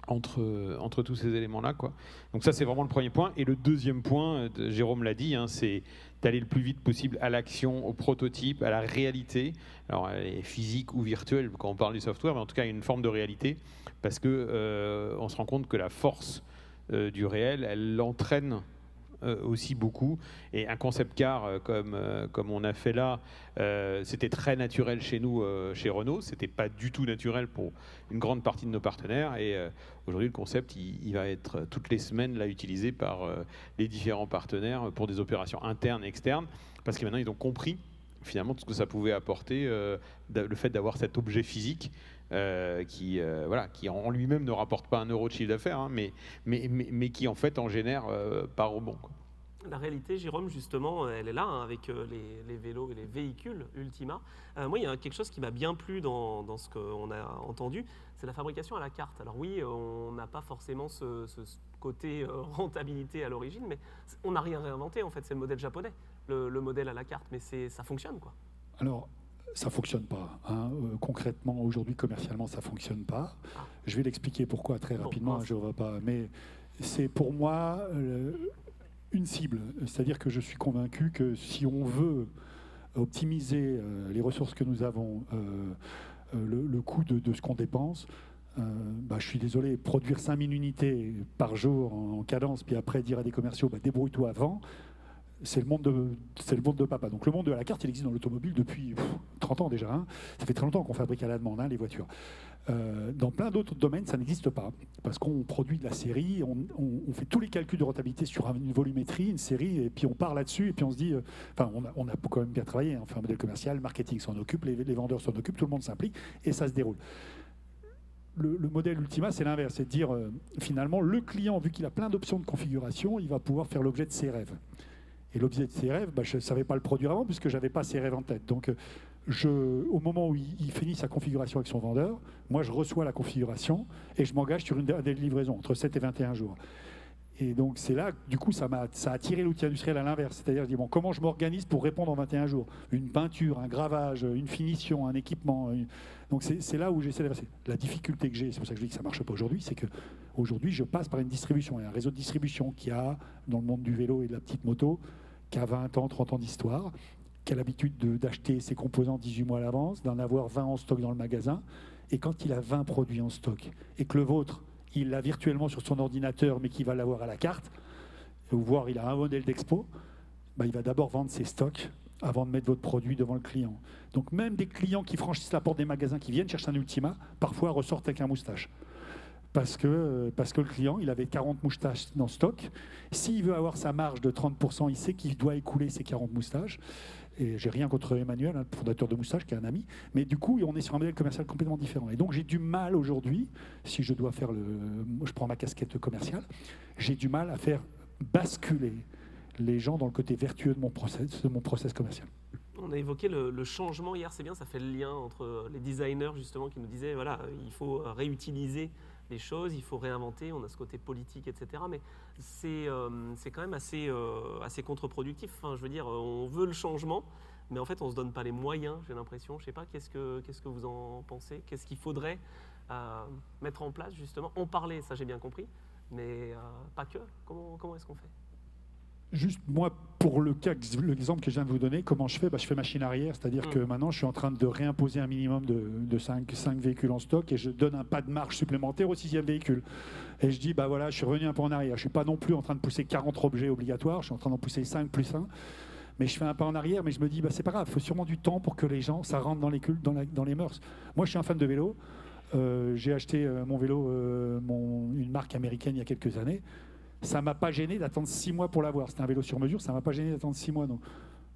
entre tous ces éléments-là, quoi. Donc ça, c'est vraiment le premier point. Et le deuxième point, Jérôme l'a dit, hein, c'est d'aller le plus vite possible à l'action, au prototype, à la réalité. Alors, elle est physique ou virtuelle quand on parle du software, mais en tout cas, il y a une forme de réalité, parce que on se rend compte que la force du réel, elle entraîne aussi beaucoup. Et un concept car comme on a fait là, c'était très naturel chez nous, chez Renault. C'était pas du tout naturel pour une grande partie de nos partenaires. Et aujourd'hui, le concept, il va être toutes les semaines là utilisé par les différents partenaires pour des opérations internes et externes, parce que maintenant ils ont compris finalement tout ce que ça pouvait apporter, le fait d'avoir cet objet physique qui en lui-même ne rapporte pas 1 euro de chiffre d'affaires, hein, mais qui en fait en génère par rebond, quoi. La réalité, Jérôme, justement, elle est là, hein, avec les vélos et les véhicules Ultima. Moi, il y a quelque chose qui m'a bien plu dans ce qu'on a entendu, c'est la fabrication à la carte. Alors oui, on n'a pas forcément ce côté rentabilité à l'origine, mais on n'a rien réinventé, en fait, c'est le modèle japonais, le modèle à la carte, mais ça fonctionne, quoi. Alors, ça ne fonctionne pas, hein. Concrètement, aujourd'hui, commercialement, ça ne fonctionne pas. Je vais l'expliquer pourquoi très rapidement, je ne vais pas. Mais c'est pour moi une cible. C'est-à-dire que je suis convaincu que si on veut optimiser les ressources que nous avons, le coût de ce qu'on dépense, je suis désolé, produire 5000 unités par jour en cadence, puis après dire à des commerciaux, débrouille-toi avant, c'est le monde de papa. Donc le monde de la carte, il existe dans l'automobile depuis 30 ans déjà, hein. Ça fait très longtemps qu'on fabrique à la demande, hein, les voitures. Dans plein d'autres domaines, ça n'existe pas, parce qu'on produit de la série, on fait tous les calculs de rentabilité sur une volumétrie, une série, et puis on part là-dessus, et puis on se dit, on a quand même bien travaillé, hein, on fait un modèle commercial, le marketing s'en occupe, les vendeurs s'en occupent, tout le monde s'implique, et ça se déroule. Le modèle Ultima, c'est l'inverse, c'est de dire, finalement, le client, vu qu'il a plein d'options de configuration, il va pouvoir faire l'objet de ses rêves. Et l'objet de ses rêves, je ne savais pas le produire avant, puisque je n'avais pas ses rêves en tête. Donc, au moment où il finit sa configuration avec son vendeur, moi, je reçois la configuration et je m'engage sur une délai de livraison, entre 7 et 21 jours. Et donc, c'est là, du coup, ça a attiré l'outil industriel à l'inverse. C'est-à-dire, je dis, comment je m'organise pour répondre en 21 jours? Une peinture, un gravage, une finition, un équipement. Donc, c'est là où j'essaie d'avancer. La difficulté que j'ai, c'est pour ça que je dis que ça ne marche pas aujourd'hui, c'est qu'aujourd'hui, je passe par une distribution. Il y a un réseau de distribution qui a, dans le monde du vélo et de la petite moto, qui a 20 ans, 30 ans d'histoire, qui a l'habitude d'acheter ses composants 18 mois à l'avance, d'en avoir 20 en stock dans le magasin. Et quand il a 20 produits en stock, et que le vôtre, il l'a virtuellement sur son ordinateur, mais qu'il va l'avoir à la carte, ou voir il a un modèle d'expo, il va d'abord vendre ses stocks avant de mettre votre produit devant le client. Donc même des clients qui franchissent la porte des magasins, qui viennent chercher un Ultima, parfois ressortent avec un moustache. Parce que le client, il avait 40 moustaches dans stock. S'il veut avoir sa marge de 30%, il sait qu'il doit écouler ses 40 moustaches. Et j'ai rien contre Emmanuel, le fondateur de Moustache, qui est un ami. Mais du coup, on est sur un modèle commercial complètement différent. Et donc, j'ai du mal aujourd'hui, si je dois faire je prends ma casquette commerciale, j'ai du mal à faire basculer les gens dans le côté vertueux de mon process commercial. On a évoqué le changement hier, c'est bien, ça fait le lien entre les designers justement qui nous disaient, voilà, il faut réutiliser les choses, il faut réinventer, on a ce côté politique, etc. Mais c'est quand même assez contre-productif. Enfin, je veux dire, on veut le changement, mais en fait, on ne se donne pas les moyens, j'ai l'impression. Je ne sais pas, qu'est-ce que vous en pensez? Qu'est-ce qu'il faudrait mettre en place, justement? En parler, ça j'ai bien compris, mais pas que. Comment est-ce qu'on fait? Juste, moi, pour l'exemple que je viens de vous donner, comment je fais? Je fais machine arrière, c'est-à-dire que maintenant, je suis en train de réimposer un minimum de 5 véhicules en stock et je donne un pas de marge supplémentaire au 6e véhicule. Et je dis, voilà, je suis revenu un peu en arrière. Je ne suis pas non plus en train de pousser 40 objets obligatoires, je suis en train d'en pousser 5 plus 1. Mais je fais un pas en arrière, mais je me dis, c'est pas grave, il faut sûrement du temps pour que les gens, ça rentre dans les mœurs. Moi, je suis un fan de vélo. J'ai acheté mon vélo, une marque américaine, il y a quelques années. Ça ne m'a pas gêné d'attendre 6 mois pour l'avoir. C'était un vélo sur mesure, ça ne m'a pas gêné d'attendre 6 mois. Donc,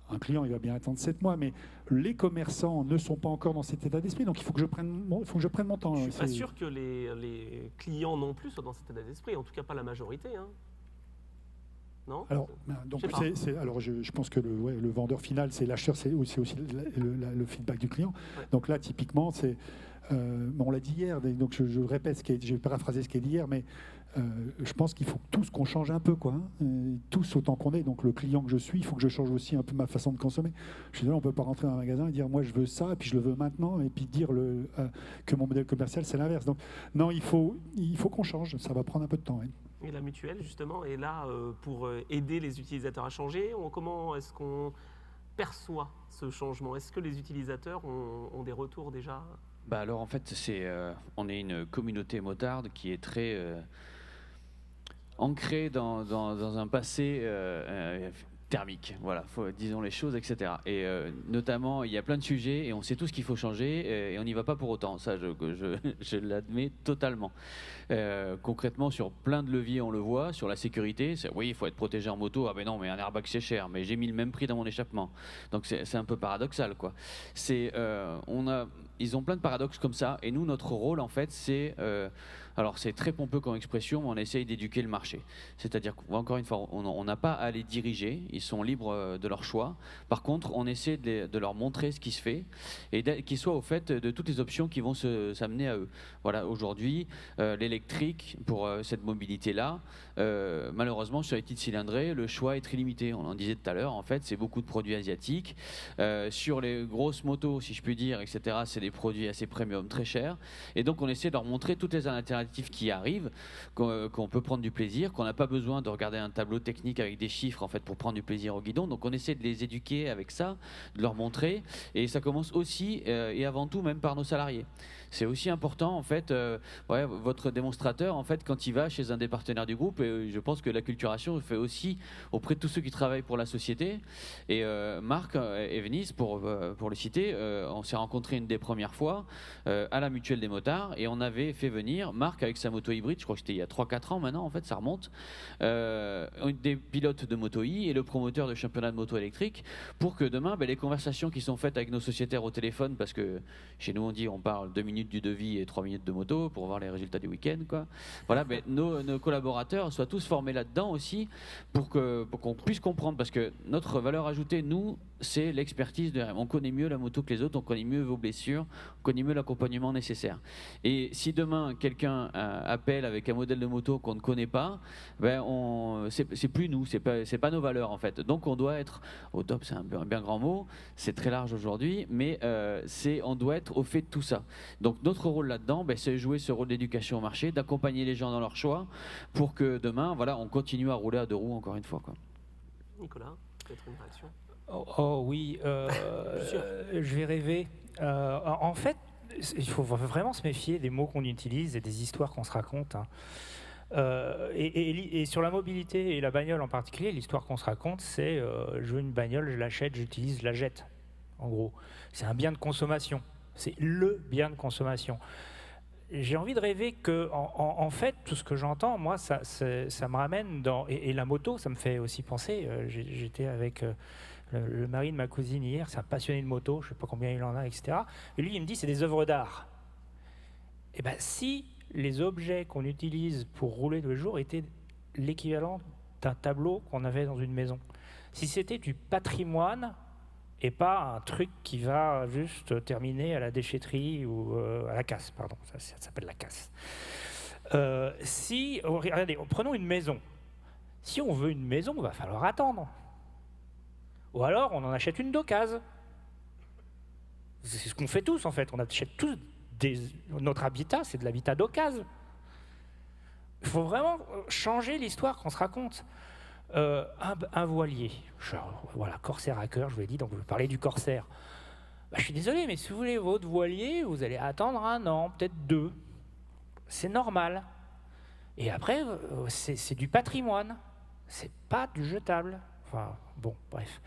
un client, il va bien attendre 7 mois, mais les commerçants ne sont pas encore dans cet état d'esprit, donc il faut que je prenne mon temps. Je ne suis pas sûr que les clients non plus soient dans cet état d'esprit, en tout cas pas la majorité. Hein. Non? Alors, je pense que le vendeur final, c'est l'acheteur, c'est aussi le feedback du client. Ouais. Donc là, typiquement, c'est... on l'a dit hier, donc je répète, je vais paraphraser ce qui est dit hier, mais je pense qu'il faut tous qu'on change un peu, quoi, hein, tous autant qu'on est. Donc le client que je suis, il faut que je change aussi un peu ma façon de consommer. Je suis désolé, on ne peut pas rentrer dans un magasin et dire moi je veux ça, et puis je le veux maintenant, et puis dire que mon modèle commercial c'est l'inverse. Donc non, il faut qu'on change, ça va prendre un peu de temps. Ouais. Et la mutuelle justement est là pour aider les utilisateurs à changer. Comment est-ce qu'on perçoit ce changement? Est-ce que les utilisateurs ont des retours déjà? Alors en fait, on est une communauté motarde qui est très... ancré dans un passé thermique, voilà, disons les choses, etc. Et notamment, il y a plein de sujets et on sait tous qu'il faut changer et on n'y va pas pour autant. Ça, je l'admets totalement. Concrètement, sur plein de leviers, on le voit. Sur la sécurité, oui, il faut être protégé en moto. Ah ben non, mais un airbag c'est cher, mais j'ai mis le même prix dans mon échappement. Donc c'est un peu paradoxal, quoi. Ils ont plein de paradoxes comme ça. Et nous, notre rôle, en fait, c'est alors c'est très pompeux comme expression, mais on essaye d'éduquer le marché. C'est-à-dire qu'encore une fois, on n'a pas à les diriger, ils sont libres de leur choix. Par contre, on essaie de leur montrer ce qui se fait et qu'ils soient au fait de toutes les options qui vont s'amener à eux. Voilà, aujourd'hui, l'électrique pour cette mobilité-là, malheureusement sur les titres cylindrés, le choix est très limité. On en disait tout à l'heure, en fait, c'est beaucoup de produits asiatiques. Sur les grosses motos, si je puis dire, etc., c'est des produits assez premium, très chers. Et donc, on essaie de leur montrer toutes les alternatives qui arrivent, qu'on peut prendre du plaisir, qu'on n'a pas besoin de regarder un tableau technique avec des chiffres en fait pour prendre du plaisir au guidon. Donc on essaie de les éduquer avec ça, de leur montrer, et ça commence aussi et avant tout même par nos salariés. C'est aussi important en fait, votre démonstrateur en fait quand il va chez un des partenaires du groupe, et je pense que l'acculturation se fait aussi auprès de tous ceux qui travaillent pour la société. Et Marc et Venise, pour le citer, on s'est rencontrés une des premières fois à la Mutuelle des motards et on avait fait venir Marc avec sa moto hybride, je crois que c'était il y a 3-4 ans maintenant en fait, ça remonte, des pilotes de moto I et le promoteur de championnat de moto électrique pour que demain les conversations qui sont faites avec nos sociétaires au téléphone, parce que chez nous on dit on parle 2 minutes du devis et 3 minutes de moto pour voir les résultats du week-end, quoi. Voilà, mais nos collaborateurs soient tous formés là-dedans aussi pour qu'on puisse comprendre, parce que notre valeur ajoutée, nous, c'est l'expertise de RM. On connaît mieux la moto que les autres, on connaît mieux vos blessures, on connaît mieux l'accompagnement nécessaire. Et si demain quelqu'un appelle avec un modèle de moto qu'on ne connaît pas, c'est plus nous, c'est pas nos valeurs en fait. Donc on doit être au top, c'est un bien grand mot, c'est très large aujourd'hui, mais on doit être au fait de tout ça. Donc notre rôle là-dedans, c'est jouer ce rôle d'éducation au marché, d'accompagner les gens dans leur choix pour que demain, voilà, on continue à rouler à 2 roues encore une fois, quoi. Nicolas, peut-être une réaction? Oh oui, je vais rêver. En fait, il faut vraiment se méfier des mots qu'on utilise et des histoires qu'on se raconte, hein. Et sur la mobilité et la bagnole en particulier, l'histoire qu'on se raconte, c'est je veux une bagnole, je l'achète, j'utilise, je la jette. En gros, c'est un bien de consommation. C'est le bien de consommation. J'ai envie de rêver que, en fait, tout ce que j'entends, moi, ça me ramène dans... Et la moto, ça me fait aussi penser. J'étais avec le mari de ma cousine hier, c'est un passionné de moto, je ne sais pas combien il en a, etc. Et lui, il me dit, c'est des œuvres d'art. Et bien, si les objets qu'on utilise pour rouler tous les jours étaient l'équivalent d'un tableau qu'on avait dans une maison, si c'était du patrimoine et pas un truc qui va juste terminer à la déchetterie ou à la casse, pardon, ça s'appelle la casse. Regardez, prenons une maison. Si on veut une maison, il va falloir attendre. Ou alors, on en achète une d'occasion. C'est ce qu'on fait tous, en fait. On achète tous notre habitat, c'est de l'habitat d'occasion. Il faut vraiment changer l'histoire qu'on se raconte. Un voilier, voilà, Corsair à cœur, je vous l'ai dit, donc je vais parler du Corsair. Je suis désolé, mais si vous voulez votre voilier, vous allez attendre 1 an, peut-être 2. C'est normal. Et après, c'est du patrimoine. C'est pas du jetable. Enfin, bon, bref.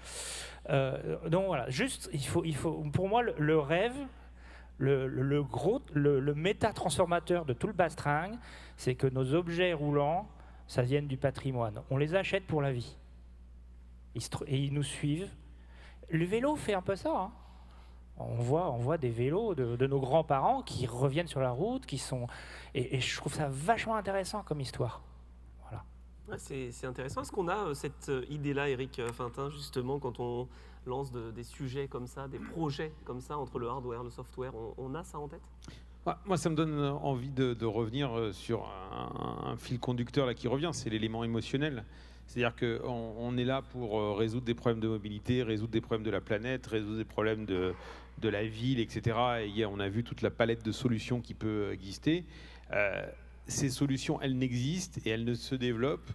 Donc voilà, juste, il faut, pour moi, le rêve, le méta-transformateur de tout le bastringue, c'est que nos objets roulants, ça vienne du patrimoine. On les achète pour la vie. Et ils nous suivent. Le vélo fait un peu ça, hein. On voit des vélos de nos grands-parents qui reviennent sur la route, qui sont... Et je trouve ça vachement intéressant comme histoire. Voilà. Ouais, c'est intéressant. Est-ce qu'on a cette idée-là, Eric Fintin, justement, quand on lance des sujets comme ça, des projets comme ça, entre le hardware, le software, on a ça en tête ? Moi, ça me donne envie de revenir sur un fil conducteur là, qui revient, c'est l'élément émotionnel. C'est-à-dire qu'on est là pour résoudre des problèmes de mobilité, résoudre des problèmes de la planète, résoudre des problèmes de la ville, etc. Et on a vu toute la palette de solutions qui peut exister. Ces solutions, elles n'existent et elles ne se développent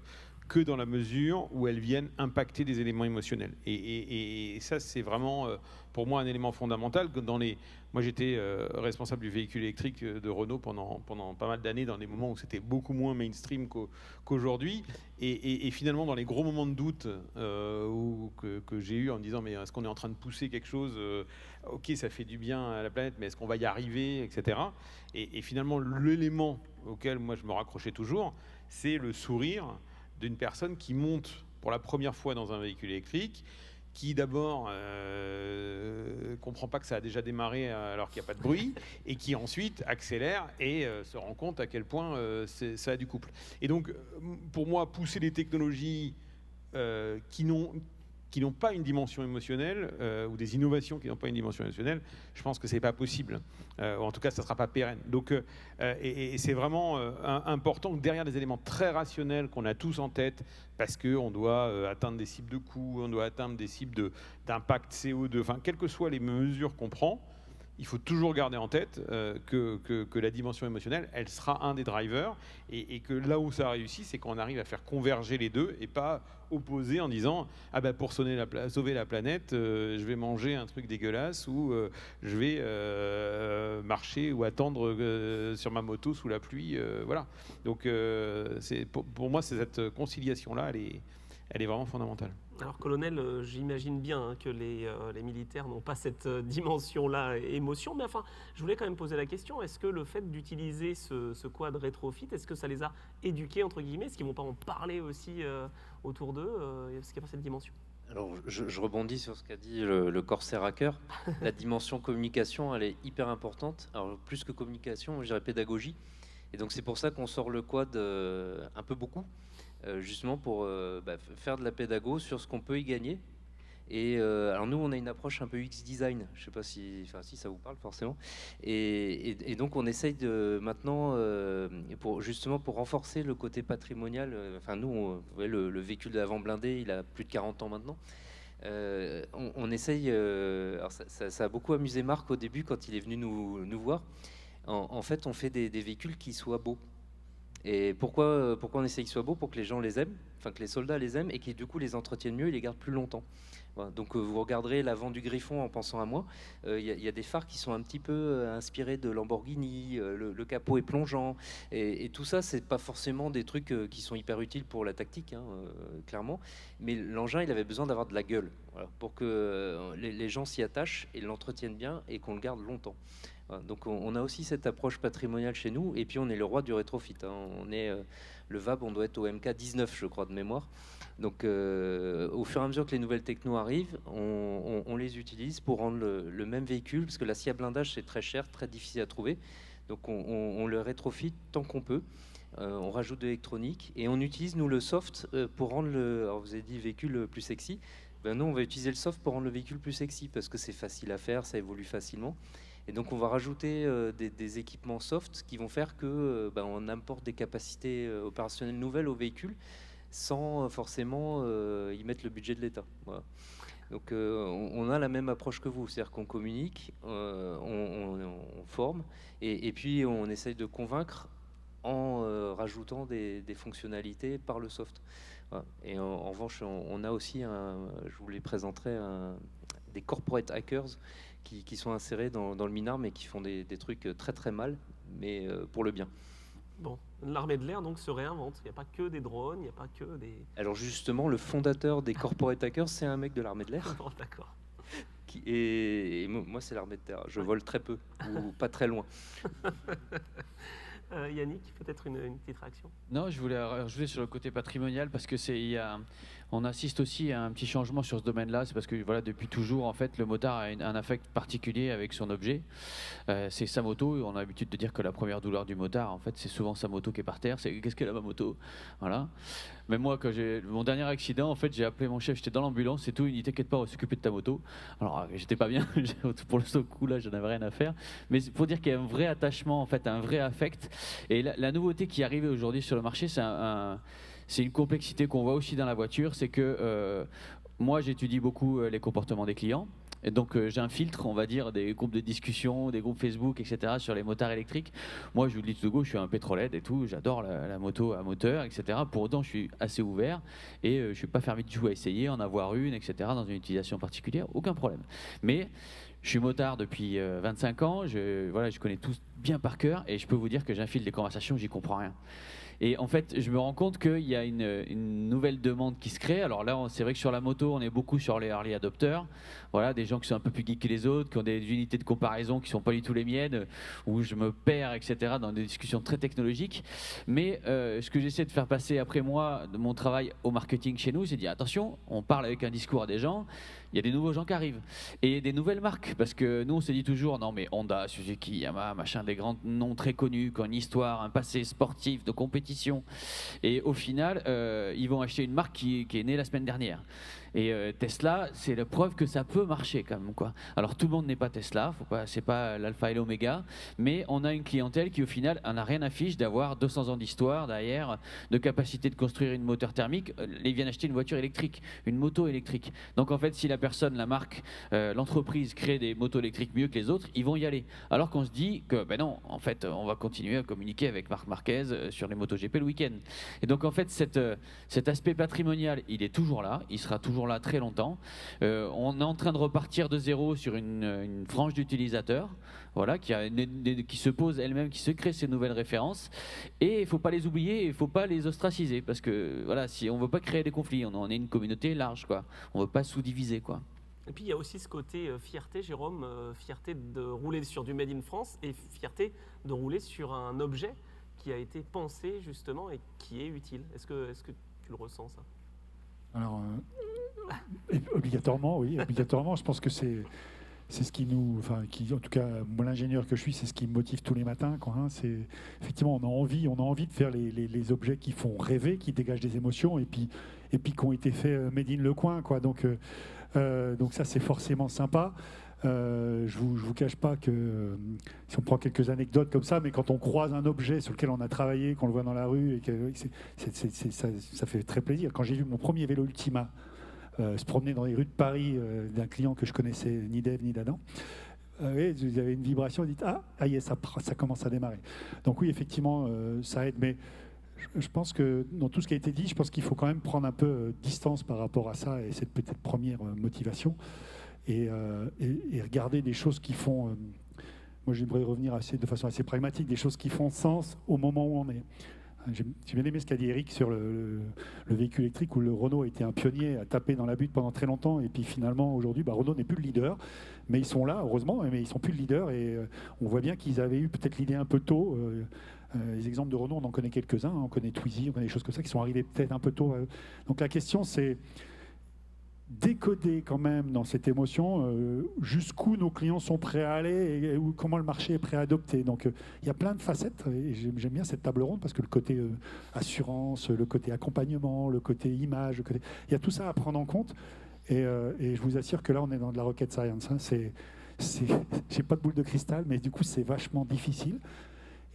que dans la mesure où elles viennent impacter des éléments émotionnels. Et ça, c'est vraiment, pour moi, un élément fondamental. Moi, j'étais responsable du véhicule électrique de Renault pendant pas mal d'années, dans des moments où c'était beaucoup moins mainstream qu'aujourd'hui. Et finalement, dans les gros moments de doute que j'ai eu en me disant, mais est-ce qu'on est en train de pousser quelque chose ok, ça fait du bien à la planète, mais est-ce qu'on va y arriver, etc. Et finalement, l'élément auquel moi je me raccrochais toujours, c'est le sourire d'une personne qui monte pour la première fois dans un véhicule électrique, qui d'abord comprend pas que ça a déjà démarré alors qu'il n'y a pas de bruit, et qui ensuite accélère et se rend compte à quel point ça a du couple. Et donc, pour moi, pousser les technologies qui n'ont pas une dimension émotionnelle, ou des innovations qui n'ont pas une dimension émotionnelle, je pense que c'est pas possible. Ou en tout cas, ça ne sera pas pérenne. Donc, et c'est vraiment important que derrière des éléments très rationnels qu'on a tous en tête, parce qu'on doit atteindre des cibles de coûts, on doit atteindre des cibles d'impact CO2, enfin, quelles que soient les mesures qu'on prend, il faut toujours garder en tête que la dimension émotionnelle, elle sera un des drivers, et que là où ça réussit, c'est quand on arrive à faire converger les deux et pas opposer en disant ah ben pour sauver la planète, je vais manger un truc dégueulasse, ou je vais marcher ou attendre sur ma moto sous la pluie, voilà. Donc pour moi, c'est cette conciliation-là, elle est vraiment fondamentale. Alors, colonel, j'imagine bien que les militaires n'ont pas cette dimension-là, émotion, mais enfin, je voulais quand même poser la question, est-ce que le fait d'utiliser ce quad rétrofit, est-ce que ça les a éduqués, entre guillemets, est-ce qu'ils ne vont pas en parler aussi autour d'eux, est-ce qu'il n'y a pas cette dimension? Alors, je rebondis sur ce qu'a dit le Corsair Hacker. La dimension communication, elle est hyper importante. Alors, plus que communication, je dirais pédagogie. Et donc, c'est pour ça qu'on sort le quad un peu beaucoup. Justement pour faire de la pédago sur ce qu'on peut y gagner. Et alors nous, on a une approche un peu UX design. Je sais pas si ça vous parle forcément. Et donc on essaye de maintenant pour renforcer le côté patrimonial. Enfin nous, vous voyez, le véhicule d'avant blindé, il a plus de 40 ans maintenant. On essaye. Alors ça a beaucoup amusé Marc au début quand il est venu nous voir. En fait, on fait des véhicules qui soient beaux. Et pourquoi on essaie qu'ils soient beaux? Pour que les gens les aiment, enfin que les soldats les aiment, et qui du coup les entretiennent mieux et les gardent plus longtemps. Voilà. Donc vous regarderez l'avant du Griffon en pensant à moi. Il y a des phares qui sont un petit peu inspirés de Lamborghini, le capot est plongeant, et tout ça, c'est pas forcément des trucs qui sont hyper utiles pour la tactique, clairement. Mais l'engin, il avait besoin d'avoir de la gueule, voilà, pour que les gens s'y attachent et l'entretiennent bien et qu'on le garde longtemps. Donc on a aussi cette approche patrimoniale chez nous, et puis on est le roi du rétrofit. On est le VAB, on doit être au MK 19, je crois, de mémoire. Donc au fur et à mesure que les nouvelles technos arrivent, on les utilise pour rendre le même véhicule, parce que la scie à blindage, c'est très cher, très difficile à trouver. Donc on le rétrofit tant qu'on peut. On rajoute de l'électronique et on utilise, nous, le soft pour rendre alors vous avez dit véhicule plus sexy. Ben nous, on va utiliser le soft pour rendre le véhicule plus sexy, parce que c'est facile à faire, ça évolue facilement. Et donc on va rajouter des équipements soft qui vont faire que on apporte des capacités opérationnelles nouvelles au véhicule sans forcément y mettre le budget de l'État. Voilà. Donc on a la même approche que vous, c'est-à-dire qu'on communique, on forme, et puis on essaye de convaincre en rajoutant des fonctionnalités par le soft. Voilà. Et en revanche, on a aussi, je vous les présenterai, des corporate hackers qui sont insérés dans le minard, mais qui font des trucs très très mal, mais pour le bien. Bon, l'armée de l'air donc se réinvente. Il n'y a pas que des drones, il n'y a pas que des... Alors justement, le fondateur des corporate hackers, c'est un mec de l'armée de l'air. Bon, d'accord. Et moi, c'est l'armée de terre. Je vole très peu, ou pas très loin. Yannick, peut-être une petite réaction? Non, je voulais rajouter sur le côté patrimonial, parce que on assiste aussi à un petit changement sur ce domaine-là. C'est parce que voilà, depuis toujours, en fait, le motard a un affect particulier avec son objet. C'est sa moto. On a l'habitude de dire que la première douleur du motard, en fait, c'est souvent sa moto qui est par terre. C'est qu'est-ce qu'elle a, ma moto? Voilà. Mais moi, quand j'ai mon dernier accident, en fait, j'ai appelé mon chef. J'étais dans l'ambulance, c'est tout. Il dit t'inquiète pas, on va s'occuper de ta moto. Alors, j'étais pas bien. Pour le coup, là, j'en avais rien à faire. Mais c'est pour dire qu'il y a un vrai attachement, en fait, un vrai affect. Et la nouveauté qui arrive aujourd'hui sur le marché, c'est une complexité qu'on voit aussi dans la voiture, c'est que moi j'étudie beaucoup les comportements des clients, Et donc j'ai un filtre, on va dire, des groupes de discussion, des groupes Facebook, etc. sur les motards électriques. Moi, je vous le dis tout de go, je suis un pétrolhead et tout, j'adore la moto à moteur, etc. Pour autant, je suis assez ouvert et je ne suis pas fermé du tout à essayer, en avoir une, etc. dans une utilisation particulière, aucun problème. Mais je suis motard depuis 25 ans, je connais tout bien par cœur et je peux vous dire que j'infile des conversations, j'y comprends rien. Et en fait, je me rends compte qu'il y a une nouvelle demande qui se crée. Alors là, c'est vrai que sur la moto, on est beaucoup sur les early adopters. Voilà, des gens qui sont un peu plus geeks que les autres, qui ont des unités de comparaison qui ne sont pas du tout les miennes, où je me perds, etc., dans des discussions très technologiques. Mais ce que j'essaie de faire passer après moi, de mon travail au marketing chez nous, c'est de dire attention, on parle avec un discours à des gens, il y a des nouveaux gens qui arrivent. Et des nouvelles marques, parce que nous, on se dit toujours, non mais Honda, Suzuki, Yamaha, machin, des grands noms très connus, qui ont une histoire, un passé sportif, de compétition. Et au final, ils vont acheter une marque qui est née la semaine dernière. Et Tesla, c'est la preuve que ça peut marcher quand même, quoi. Alors tout le monde n'est pas Tesla, c'est pas l'alpha et l'oméga, mais on a une clientèle qui au final en a rien à fiche d'avoir 200 ans d'histoire derrière, de capacité de construire une moteur thermique. Ils viennent acheter une voiture électrique, une moto électrique. Donc en fait, si la personne, la marque, l'entreprise crée des motos électriques mieux que les autres, ils vont y aller. Alors qu'on se dit que ben non, en fait, on va continuer à communiquer avec Marc Marquez sur les motos GP le week-end. Et donc en fait, cet aspect patrimonial, il est toujours là, il sera toujours là très longtemps. On est en train de repartir de zéro sur une frange d'utilisateurs, voilà, qui se pose elle-même, qui se crée ces nouvelles références. Et il ne faut pas les oublier, il ne faut pas les ostraciser, parce que voilà, si on ne veut pas créer des conflits, on est une communauté large, quoi. On ne veut pas sous-diviser, quoi. Et puis il y a aussi ce côté fierté, Jérôme, fierté de rouler sur du Made in France et fierté de rouler sur un objet qui a été pensé justement et qui est utile. Est-ce que tu le ressens, ça? Alors, obligatoirement, oui, obligatoirement. Je pense que c'est ce qui nous, en tout cas, moi, l'ingénieur que je suis, c'est ce qui me motive tous les matins, quoi, hein. C'est effectivement, on a envie de faire les objets qui font rêver, qui dégagent des émotions, et puis qui ont été faits made in le coin, quoi. Donc ça, c'est forcément sympa. Je vous cache pas que si on prend quelques anecdotes comme ça, mais quand on croise un objet sur lequel on a travaillé, qu'on le voit dans la rue, et que ça fait très plaisir. Quand j'ai vu mon premier vélo Ultima se promener dans les rues de Paris d'un client que je connaissais ni d'Ève ni d'Adam, oui, vous avez une vibration, vous dites ah yes, ça commence à démarrer. Donc oui, effectivement, ça aide, mais je pense que dans tout ce qui a été dit, je pense qu'il faut quand même prendre un peu distance par rapport à ça et cette peut-être première motivation. Et regarder des choses qui font, moi j'aimerais revenir de façon assez pragmatique, des choses qui font sens au moment où on est. J'ai bien aimé ce qu'a dit Eric sur le véhicule électrique, où le Renault a été un pionnier, a tapé dans la butte pendant très longtemps, et puis finalement aujourd'hui Renault n'est plus le leader, mais ils sont là heureusement, mais ils ne sont plus le leader, et on voit bien qu'ils avaient eu peut-être l'idée un peu tôt. Les exemples de Renault, on en connaît quelques-uns, on connaît Twizy, on connaît des choses comme ça qui sont arrivées peut-être un peu tôt. Donc la question c'est décoder quand même dans cette émotion jusqu'où nos clients sont prêts à aller et comment le marché est prêt à adopter. Donc il y a plein de facettes et j'aime bien cette table ronde parce que le côté assurance, le côté accompagnement, le côté image, il y a tout ça à prendre en compte et je vous assure que là on est dans de la rocket science, hein. J'ai pas de boule de cristal, mais du coup c'est vachement difficile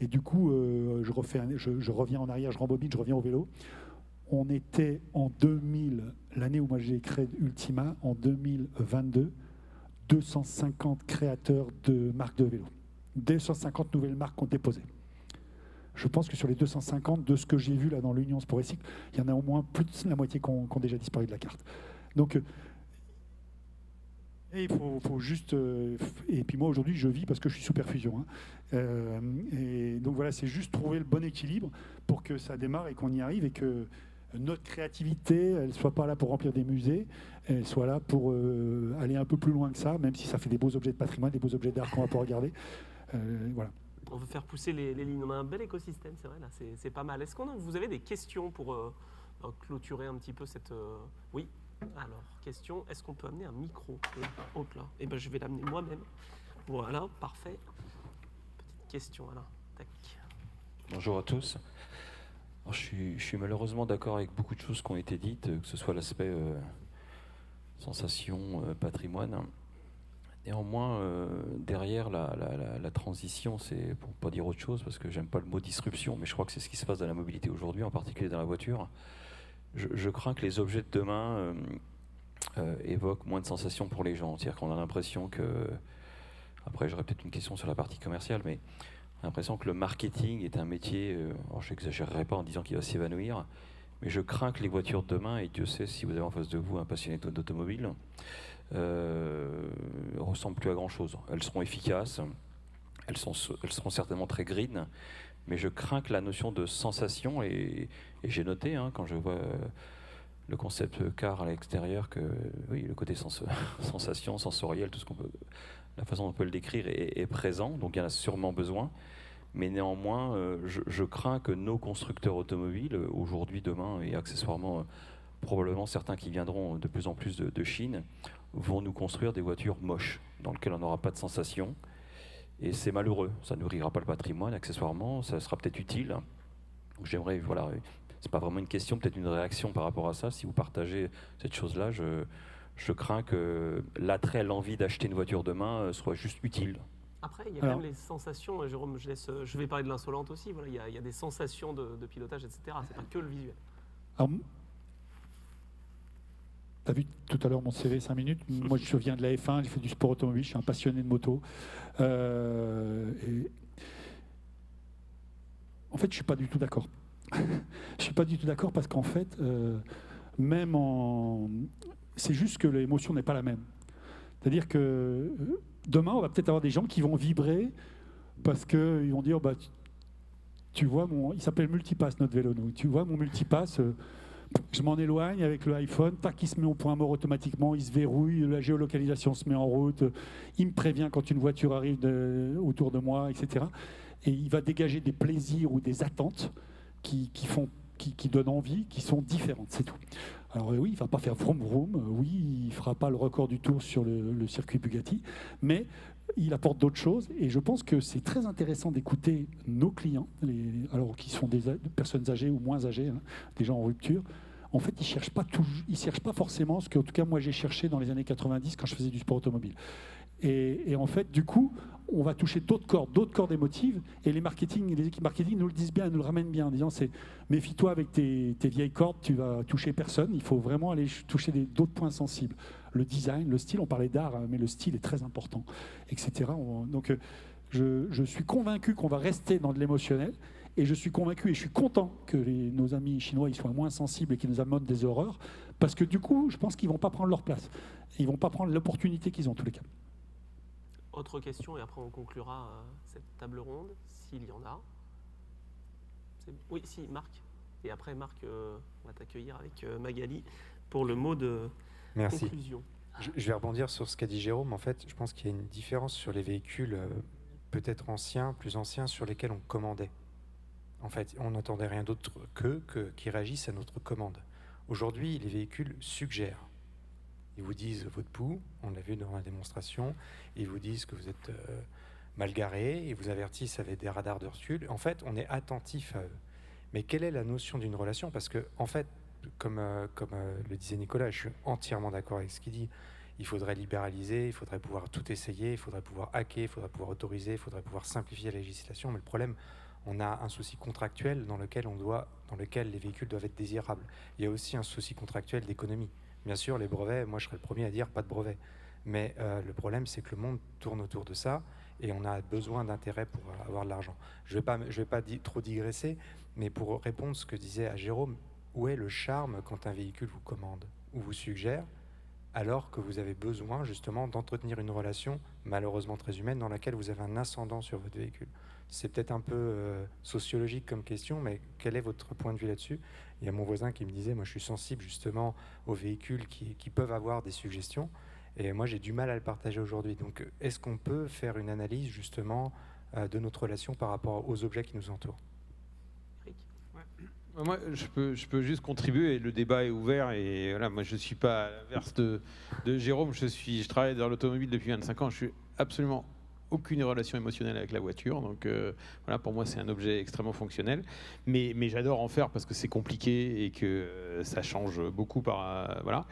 et du coup je reviens en arrière, je rembobine, je reviens au vélo. On était en 2000, l'année où moi j'ai créé Ultima, en 2022, 250 créateurs de marques de vélo. 250 nouvelles marques ont déposé. Je pense que sur les 250, de ce que j'ai vu là dans l'Union Sport et Cycle, il y en a au moins plus de la moitié qui ont déjà disparu de la carte. Donc, il faut juste... et puis moi aujourd'hui je vis parce que je suis sous perfusion, hein. Et donc voilà, c'est juste trouver le bon équilibre pour que ça démarre et qu'on y arrive et que notre créativité, elle ne soit pas là pour remplir des musées, elle soit là pour aller un peu plus loin que ça, même si ça fait des beaux objets de patrimoine, des beaux objets d'art qu'on va pas regarder. Voilà. On veut faire pousser les lignes. On a un bel écosystème, c'est vrai, là, c'est pas mal. Est-ce vous avez des questions pour clôturer un petit peu cette... Oui. Alors, question, est-ce qu'on peut amener un micro là? Eh ben, je vais l'amener moi-même. Voilà, parfait. Petite question, alors. Tac. Bonjour à tous. Alors, je suis malheureusement d'accord avec beaucoup de choses qui ont été dites, que ce soit l'aspect sensation, patrimoine. Néanmoins, derrière la transition, c'est pour ne pas dire autre chose, parce que j'aime pas le mot disruption, mais je crois que c'est ce qui se passe dans la mobilité aujourd'hui, en particulier dans la voiture. Je crains que les objets de demain évoque moins de sensations pour les gens. C'est-à-dire qu'on a l'impression que... Après, j'aurais peut-être une question sur la partie commerciale, mais on a l'impression que le marketing est un métier, alors je n'exagérerai pas en disant qu'il va s'évanouir, mais je crains que les voitures de demain, et Dieu sait si vous avez en face de vous un passionné d'automobile, ressemblent plus à grand-chose. Elles seront efficaces, elles seront certainement très green, mais je crains que la notion de sensation, et j'ai noté quand je vois le concept car à l'extérieur, que oui, le côté sensation, sensoriel, tout ce qu'on peut, la façon dont on peut le décrire est présent, donc il y en a sûrement besoin. Mais néanmoins, je crains que nos constructeurs automobiles, aujourd'hui, demain, et accessoirement, probablement certains qui viendront de plus en plus de Chine, vont nous construire des voitures moches, dans lesquelles on n'aura pas de sensation. Et c'est malheureux, ça ne nourrira pas le patrimoine, accessoirement, ça sera peut-être utile. Donc j'aimerais, voilà, c'est pas vraiment une question, peut-être une réaction par rapport à ça. Si vous partagez cette chose-là, je crains que l'attrait, l'envie d'acheter une voiture demain soit juste utile. Après, il y a quand même les sensations, Jérôme, je vais parler de l'insolente aussi, voilà, il y a des sensations de pilotage, etc. C'est pas que le visuel. Alors, tu as vu tout à l'heure mon CV 5 minutes. Moi, je viens de la F1, j'ai fait du sport automobile, je suis un passionné de moto. En fait, je ne suis pas du tout d'accord. Je ne suis pas du tout d'accord parce qu'en fait, c'est juste que l'émotion n'est pas la même. C'est-à-dire que demain, on va peut-être avoir des gens qui vont vibrer parce qu'ils vont dire tu vois, il s'appelle Multipass, notre vélo. Nous. Tu vois, mon Multipass, je m'en éloigne avec le iPhone, tac, il se met au point mort automatiquement, il se verrouille, la géolocalisation se met en route, il me prévient quand une voiture arrive autour de moi, etc. Et il va dégager des plaisirs ou des attentes qui donnent envie, qui sont différentes, c'est tout. Alors oui, il ne va pas faire vroom vroom, oui, il ne fera pas le record du tour sur le circuit Bugatti, mais il apporte d'autres choses et je pense que c'est très intéressant d'écouter nos clients, alors qui sont des personnes âgées ou moins âgées, des gens en rupture. En fait, ils ne cherchent pas forcément ce que, en tout cas, moi j'ai cherché dans les années 90 quand je faisais du sport automobile. Et en fait, du coup, on va toucher d'autres cordes émotives. Et les équipes marketing nous le disent bien, nous le ramènent bien en disant méfie-toi avec tes vieilles cordes, tu vas toucher personne. Il faut vraiment aller toucher d'autres points sensibles. Le design, le style, on parlait d'art, mais le style est très important, etc. Donc, je suis convaincu qu'on va rester dans de l'émotionnel. Et je suis convaincu et je suis content que nos amis chinois ils soient moins sensibles et qu'ils nous amènent des horreurs. Parce que du coup, je pense qu'ils ne vont pas prendre leur place. Ils ne vont pas prendre l'opportunité qu'ils ont en tous les cas. Autre question, et après on conclura cette table ronde, s'il y en a. Oui, si, Marc. Et après, Marc, on va t'accueillir avec Magali pour le mot de conclusion. Je vais rebondir sur ce qu'a dit Jérôme. En fait, je pense qu'il y a une différence sur les véhicules peut-être anciens, plus anciens, sur lesquels on commandait. En fait, on n'attendait rien d'autre qu'ils réagissent à notre commande. Aujourd'hui, les véhicules suggèrent. Ils vous disent votre pouls, on l'a vu dans la démonstration, ils vous disent que vous êtes mal garé, ils vous avertissent avec des radars de recul. En fait, on est attentif à eux. Mais quelle est la notion d'une relation ? Parce que, en fait, comme le disait Nicolas, je suis entièrement d'accord avec ce qu'il dit. Il faudrait libéraliser, il faudrait pouvoir tout essayer, il faudrait pouvoir hacker, il faudrait pouvoir autoriser, il faudrait pouvoir simplifier la législation. Mais le problème, on a un souci contractuel dans lequel les véhicules doivent être désirables. Il y a aussi un souci contractuel d'économie. Bien sûr, les brevets, moi je serais le premier à dire pas de brevets. Mais le problème, c'est que le monde tourne autour de ça et on a besoin d'intérêt pour avoir de l'argent. Je vais pas trop digresser, mais pour répondre à ce que disait à Jérôme, où est le charme quand un véhicule vous commande ou vous suggère, alors que vous avez besoin justement d'entretenir une relation malheureusement très humaine dans laquelle vous avez un ascendant sur votre véhicule. C'est peut-être un peu sociologique comme question, mais quel est votre point de vue là-dessus ? Il y a mon voisin qui me disait, moi je suis sensible justement aux véhicules qui peuvent avoir des suggestions, et moi j'ai du mal à le partager aujourd'hui. Donc est-ce qu'on peut faire une analyse justement de notre relation par rapport aux objets qui nous entourent ? Moi, je peux juste contribuer. Le débat est ouvert et voilà, moi, je ne suis pas à l'inverse de Jérôme. Je travaille dans l'automobile depuis 25 ans. Je suis absolument aucune relation émotionnelle avec la voiture. Donc voilà, pour moi, c'est un objet extrêmement fonctionnel. Mais j'adore en faire parce que c'est compliqué et que ça change beaucoup. Voilà.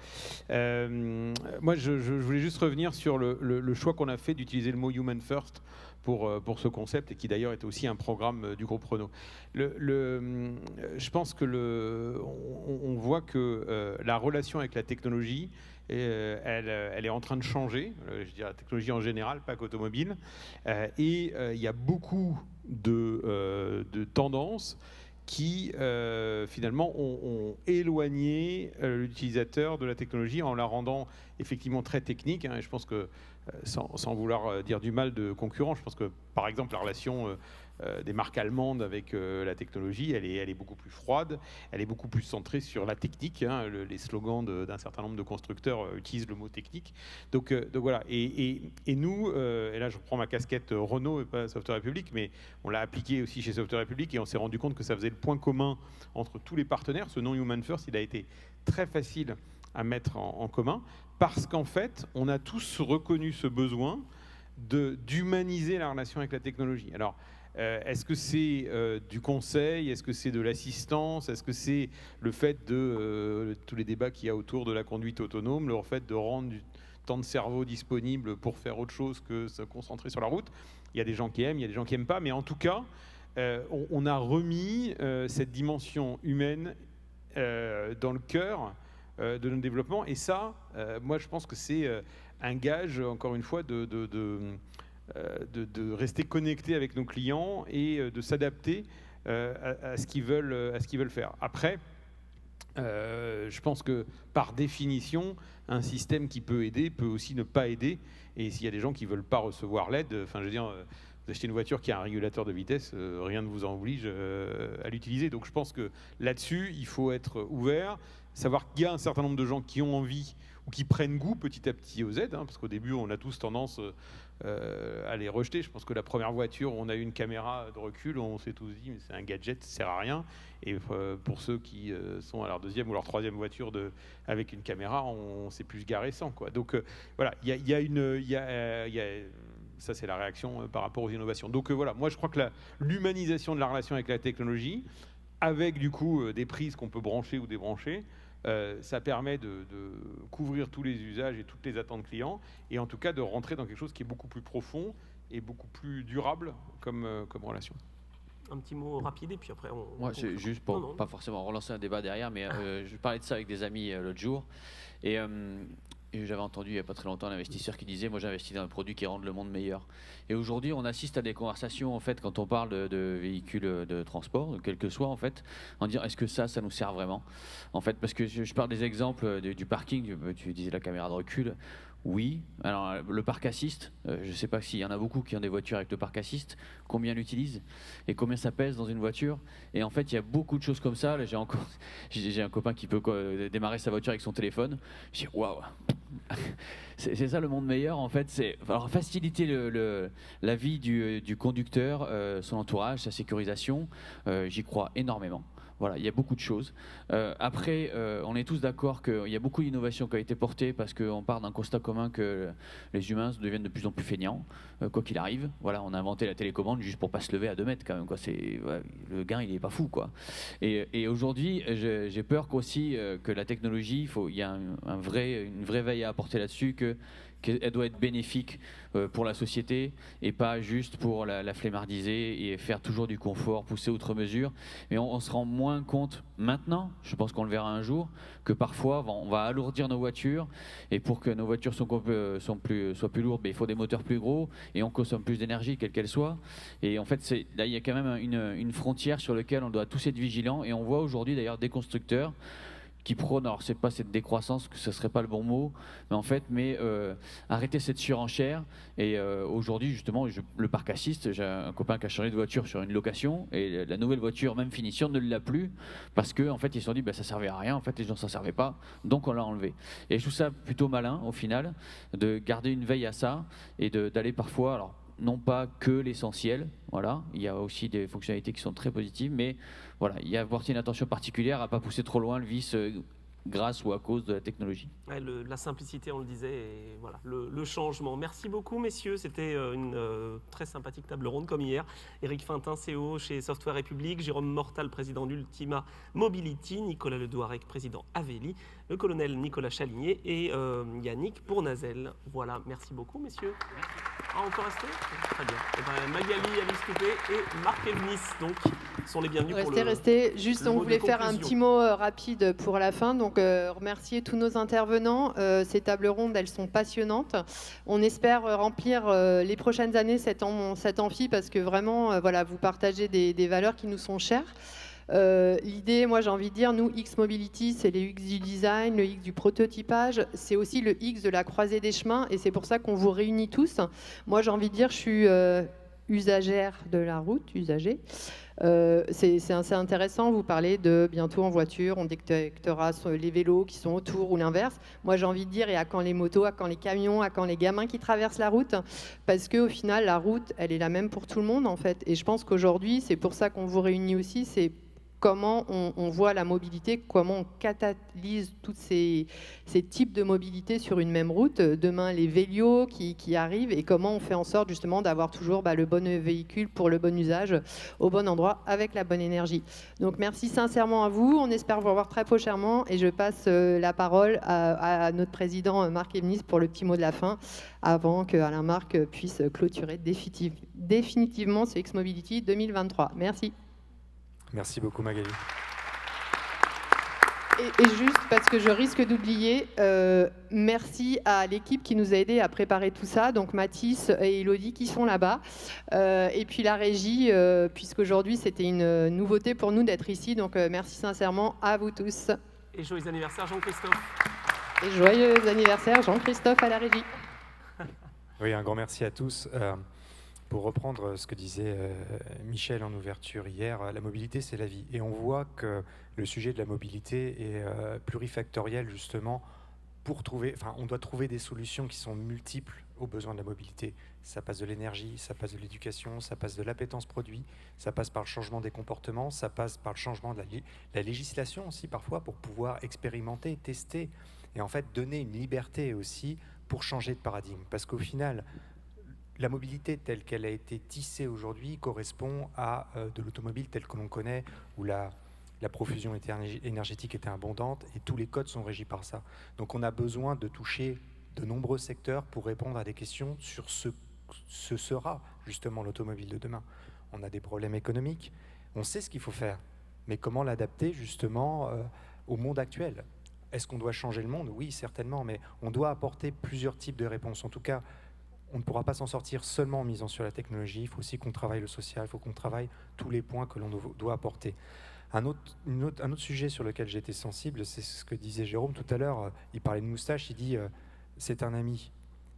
Moi, je voulais juste revenir sur le choix qu'on a fait d'utiliser le mot Human First pour ce concept, et qui d'ailleurs est aussi un programme du groupe Renault. Je pense que on voit que la relation avec la technologie elle est en train de changer, je dirais la technologie en général, pas qu'automobile, et il y a beaucoup de tendances qui finalement ont éloigné l'utilisateur de la technologie en la rendant effectivement très technique. Et je pense que, sans vouloir dire du mal de concurrents, je pense que par exemple la relation des marques allemandes avec la technologie, elle est beaucoup plus froide, elle est beaucoup plus centrée sur la technique. Les slogans d'un certain nombre de constructeurs utilisent le mot technique. Donc voilà. Et nous, et là je reprends ma casquette Renault et pas Software République, mais on l'a appliqué aussi chez Software République et on s'est rendu compte que ça faisait le point commun entre tous les partenaires. Ce non-human first, il a été très facile à mettre en commun parce qu'en fait, on a tous reconnu ce besoin d'humaniser la relation avec la technologie. Alors, est-ce que c'est du conseil? Est-ce que c'est de l'assistance? Est-ce que c'est le fait de tous les débats qu'il y a autour de la conduite autonome, le fait de rendre du temps de cerveau disponible pour faire autre chose que se concentrer sur la route? Il y a des gens qui aiment, il y a des gens qui n'aiment pas, mais en tout cas, on a remis cette dimension humaine dans le cœur de notre développement. Et ça, moi, je pense que c'est un gage, encore une fois, de rester connecté avec nos clients et de s'adapter à ce qu'ils veulent faire. Après, je pense que par définition, un système qui peut aider peut aussi ne pas aider. Et s'il y a des gens qui ne veulent pas recevoir l'aide, enfin, je veux dire, vous achetez une voiture qui a un régulateur de vitesse, rien ne vous en oblige à l'utiliser. Donc je pense que là-dessus, il faut être ouvert, savoir qu'il y a un certain nombre de gens qui ont envie ou qui prennent goût petit à petit aux aides, parce qu'au début, on a tous tendance à les rejeter. Je pense que la première voiture, on a eu une caméra de recul, on s'est tous dit, mais c'est un gadget, ça ne sert à rien. Et pour ceux qui sont à leur deuxième ou leur troisième voiture avec une caméra, on s'est plus garé sans, quoi. Donc voilà, ça, c'est la réaction par rapport aux innovations. Donc voilà, moi je crois que l'humanisation de la relation avec la technologie, avec du coup des prises qu'on peut brancher ou débrancher, ça permet de couvrir tous les usages et toutes les attentes clients, et en tout cas de rentrer dans quelque chose qui est beaucoup plus profond et beaucoup plus durable comme relation. Un petit mot rapide et puis après on... Moi, c'est juste pour pas forcément relancer un débat derrière, mais je parlais de ça avec des amis l'autre jour, et j'avais entendu il n'y a pas très longtemps un investisseur qui disait « Moi, j'investis dans un produit qui rend le monde meilleur ». Et aujourd'hui, on assiste à des conversations, en fait, quand on parle de véhicules de transport, quel que soit, en fait, en disant « Est-ce que ça nous sert vraiment ?» En fait, parce que je parle des exemples du parking, tu disais la caméra de recul. Oui, alors le parc assist, je ne sais pas s'il y en a beaucoup qui ont des voitures avec le parc assist, combien l'utilisent et combien ça pèse dans une voiture. Et en fait, il y a beaucoup de choses comme ça. Là, j'ai un copain qui peut démarrer sa voiture avec son téléphone. Je dis waouh, c'est ça le monde meilleur en fait. C'est alors faciliter la vie du conducteur, son entourage, sa sécurisation. J'y crois énormément. Voilà, il y a beaucoup de choses. Après, on est tous d'accord qu'il y a beaucoup d'innovations qui ont été portées parce qu'on part d'un constat commun que les humains deviennent de plus en plus feignants, quoi qu'il arrive. Voilà, on a inventé la télécommande juste pour pas se lever à 2 mètres quand même, quoi. Le gain, il n'est pas fou, quoi. Et aujourd'hui, j'ai peur qu'aussi que la technologie, il y a une vraie veille à apporter là-dessus, qu'elle doit être bénéfique pour la société et pas juste pour la flemmardiser et faire toujours du confort, pousser outre mesure. Mais on se rend moins compte maintenant, je pense qu'on le verra un jour, que parfois on va alourdir nos voitures et pour que nos voitures soient plus lourdes, il faut des moteurs plus gros et on consomme plus d'énergie, quelle qu'elle soit. Et en fait, là, il y a quand même une frontière sur laquelle on doit tous être vigilants et on voit aujourd'hui d'ailleurs des constructeurs qui prônent, alors c'est pas cette décroissance, que ce serait pas le bon mot, mais en fait, arrêter cette surenchère. Et aujourd'hui, justement, le parc assist, j'ai un copain qui a changé de voiture sur une location, et la nouvelle voiture, même finition, ne l'a plus, parce qu'en fait, ils se sont dit, ça servait à rien, en fait, les gens s'en servaient pas, donc on l'a enlevé. Et je trouve ça plutôt malin, au final, de garder une veille à ça, et d'aller parfois, alors, non pas que l'essentiel, voilà, il y a aussi des fonctionnalités qui sont très positives, mais voilà, il y a porté une attention particulière à ne pas pousser trop loin le vice grâce ou à cause de la technologie. Ouais, la simplicité, on le disait, et voilà, le changement. Merci beaucoup, messieurs. C'était une très sympathique table ronde comme hier. Éric Fintin, CEO chez Software République, Jérôme Mortal, président d'Ultima Mobility, Nicolas Ledouarec, président Aveli, le colonel Nicolas Chaligné et Yannick Bournazel. Voilà, merci beaucoup, messieurs. Ah, encore resté ? Très bien. Magali, Alice Coupé et Marc Evnis, donc, sont les bienvenus pour Restez. Juste, on voulait faire un petit mot rapide pour la fin. Donc, donc remercier tous nos intervenants. Ces tables rondes, elles sont passionnantes. On espère remplir les prochaines années cet amphi parce que vraiment, voilà, vous partagez des valeurs qui nous sont chères. L'idée, moi j'ai envie de dire, nous, X Mobility, c'est les X du design, le X du prototypage, c'est aussi le X de la croisée des chemins, et c'est pour ça qu'on vous réunit tous. Moi j'ai envie de dire, je suis usagère de la route, usagée. C'est assez intéressant, vous parlez de bientôt en voiture, on détectera les vélos qui sont autour ou l'inverse. Moi j'ai envie de dire, et à quand les motos, à quand les camions, à quand les gamins qui traversent la route, parce qu'au final la route, elle est la même pour tout le monde en fait. Et je pense qu'aujourd'hui, c'est pour ça qu'on vous réunit aussi, c'est comment on voit la mobilité, comment on catalyse tous ces types de mobilité sur une même route. Demain, les vélos qui arrivent et comment on fait en sorte justement d'avoir toujours le bon véhicule pour le bon usage, au bon endroit, avec la bonne énergie. Donc merci sincèrement à vous. On espère vous revoir très prochainement et je passe la parole à notre président Marc Evnis pour le petit mot de la fin avant que Alain Marc puisse clôturer définitivement ce X-Mobility 2023. Merci. Merci beaucoup Magali. Et juste parce que je risque d'oublier, merci à l'équipe qui nous a aidés à préparer tout ça, donc Mathis et Elodie qui sont là-bas, et puis la régie, puisqu'aujourd'hui c'était une nouveauté pour nous d'être ici, donc merci sincèrement à vous tous. Et joyeux anniversaire Jean-Christophe. Et joyeux anniversaire Jean-Christophe à la régie. Oui, un grand merci à tous. Pour reprendre ce que disait Michel en ouverture hier, la mobilité, c'est la vie. Et on voit que le sujet de la mobilité est plurifactoriel, justement, on doit trouver des solutions qui sont multiples aux besoins de la mobilité. Ça passe de l'énergie, ça passe de l'éducation, ça passe de l'appétence produit, ça passe par le changement des comportements, ça passe par le changement de la législation aussi, parfois, pour pouvoir expérimenter, tester, et en fait donner une liberté aussi pour changer de paradigme. Parce qu'au final, la mobilité telle qu'elle a été tissée aujourd'hui correspond à de l'automobile telle que l'on connaît, où la profusion énergétique était abondante et tous les codes sont régis par ça. Donc on a besoin de toucher de nombreux secteurs pour répondre à des questions sur ce sera justement l'automobile de demain. On a des problèmes économiques, on sait ce qu'il faut faire, mais comment l'adapter justement au monde actuel? Est-ce qu'on doit changer le monde? Oui, certainement, mais on doit apporter plusieurs types de réponses. En tout cas, on ne pourra pas s'en sortir seulement en misant sur la technologie. Il faut aussi qu'on travaille le social, il faut qu'on travaille tous les points que l'on doit apporter. Un autre sujet sur lequel j'ai été sensible, c'est ce que disait Jérôme tout à l'heure. Il parlait de moustache, il dit c'est un ami.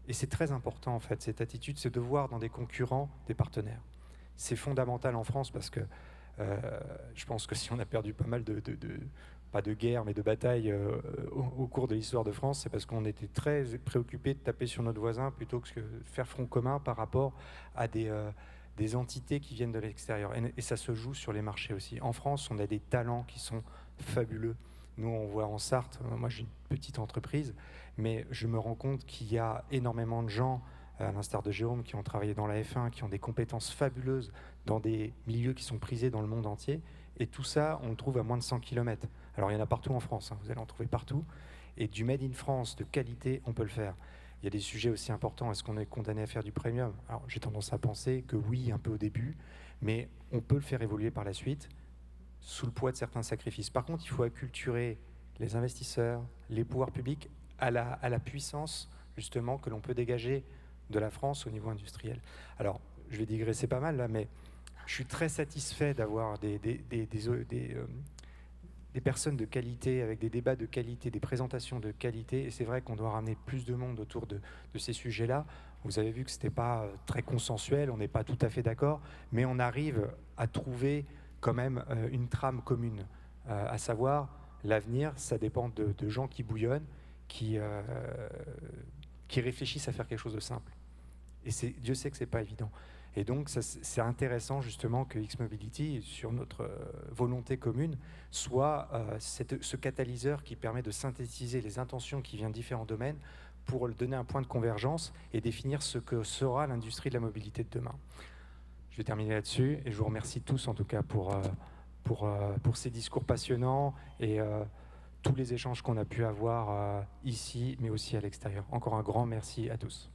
Et c'est très important en fait, cette attitude, c'est de voir dans des concurrents des partenaires. C'est fondamental en France parce que je pense que si on a perdu pas mal pas de guerre, mais de bataille au cours de l'histoire de France, c'est parce qu'on était très préoccupés de taper sur notre voisin plutôt que de faire front commun par rapport à des entités qui viennent de l'extérieur. Et ça se joue sur les marchés aussi. En France, on a des talents qui sont fabuleux. Nous, on voit en Sarthe, moi j'ai une petite entreprise, mais je me rends compte qu'il y a énormément de gens, à l'instar de Jérôme, qui ont travaillé dans la F1, qui ont des compétences fabuleuses dans des milieux qui sont prisés dans le monde entier. Et tout ça, on le trouve à moins de 100 km. Alors, il y en a partout en France, vous allez en trouver partout. Et du Made in France, de qualité, on peut le faire. Il y a des sujets aussi importants. Est-ce qu'on est condamné à faire du premium? Alors, j'ai tendance à penser que oui, un peu au début, mais on peut le faire évoluer par la suite, sous le poids de certains sacrifices. Par contre, il faut acculturer les investisseurs, les pouvoirs publics à la puissance, justement, que l'on peut dégager de la France au niveau industriel. Alors, je vais digresser pas mal, là, mais je suis très satisfait d'avoir des personnes de qualité, avec des débats de qualité, des présentations de qualité. Et c'est vrai qu'on doit ramener plus de monde autour de ces sujets-là. Vous avez vu que ce n'était pas très consensuel, on n'est pas tout à fait d'accord, mais on arrive à trouver quand même une trame commune, à savoir l'avenir, ça dépend de gens qui bouillonnent, qui réfléchissent à faire quelque chose de simple. Et Dieu sait que ce n'est pas évident. Et donc, c'est intéressant justement que X-Mobility, sur notre volonté commune, soit ce catalyseur qui permet de synthétiser les intentions qui viennent de différents domaines pour donner un point de convergence et définir ce que sera l'industrie de la mobilité de demain. Je vais terminer là-dessus et je vous remercie tous en tout cas pour ces discours passionnants et tous les échanges qu'on a pu avoir ici, mais aussi à l'extérieur. Encore un grand merci à tous.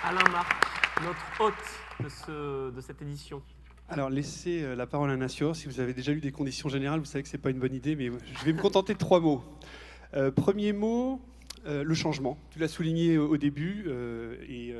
Alain Marc, notre hôte de cette édition. Alors, laissez la parole à un assureur. Si vous avez déjà lu des conditions générales, vous savez que ce n'est pas une bonne idée, mais je vais me contenter de 3 mots. Premier mot, le changement. Tu l'as souligné au début, et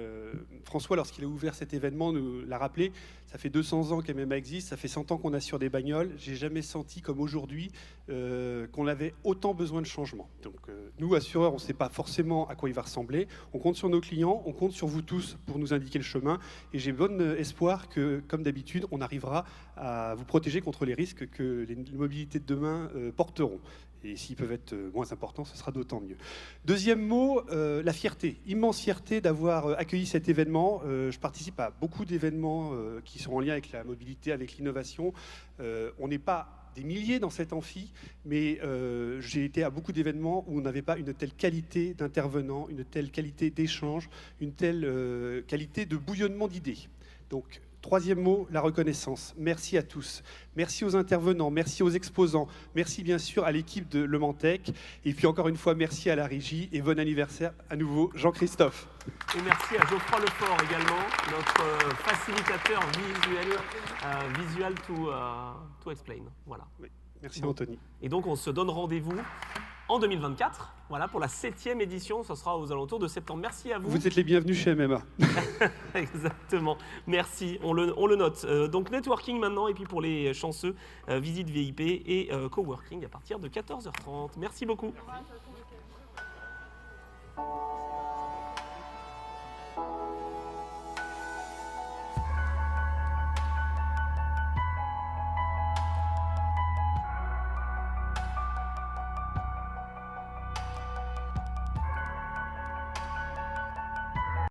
François, lorsqu'il a ouvert cet événement, nous l'a rappelé. Ça fait 200 ans qu'MMA existe, ça fait 100 ans qu'on assure des bagnoles. J'ai jamais senti comme aujourd'hui qu'on avait autant besoin de changement. Donc nous, assureurs, on ne sait pas forcément à quoi il va ressembler. On compte sur nos clients, on compte sur vous tous pour nous indiquer le chemin. Et j'ai bon espoir que, comme d'habitude, on arrivera à vous protéger contre les risques que les mobilités de demain porteront. Et s'ils peuvent être moins importants, ce sera d'autant mieux. Deuxième mot, la fierté. Immense fierté d'avoir accueilli cet événement. Je participe à beaucoup d'événements qui sont en lien avec la mobilité, avec l'innovation. On n'est pas des milliers dans cet amphi, mais j'ai été à beaucoup d'événements où on n'avait pas une telle qualité d'intervenants, une telle qualité d'échange, une telle qualité de bouillonnement d'idées. Donc, troisième mot, la reconnaissance. Merci à tous. Merci aux intervenants, merci aux exposants, merci bien sûr à l'équipe de Le Mans Tech. Et puis encore une fois, merci à la régie et bon anniversaire à nouveau Jean-Christophe. Et merci à Geoffroy Lefort également, notre facilitateur visual to explain. Voilà. Oui, merci Anthony. Et donc on se donne rendez-vous en 2024, voilà, pour la 7e édition, ce sera aux alentours de septembre. Merci à vous. Vous êtes les bienvenus chez MMA. Exactement, merci, on le note. Donc networking maintenant, et puis pour les chanceux, visite VIP et coworking à partir de 14h30. Merci beaucoup.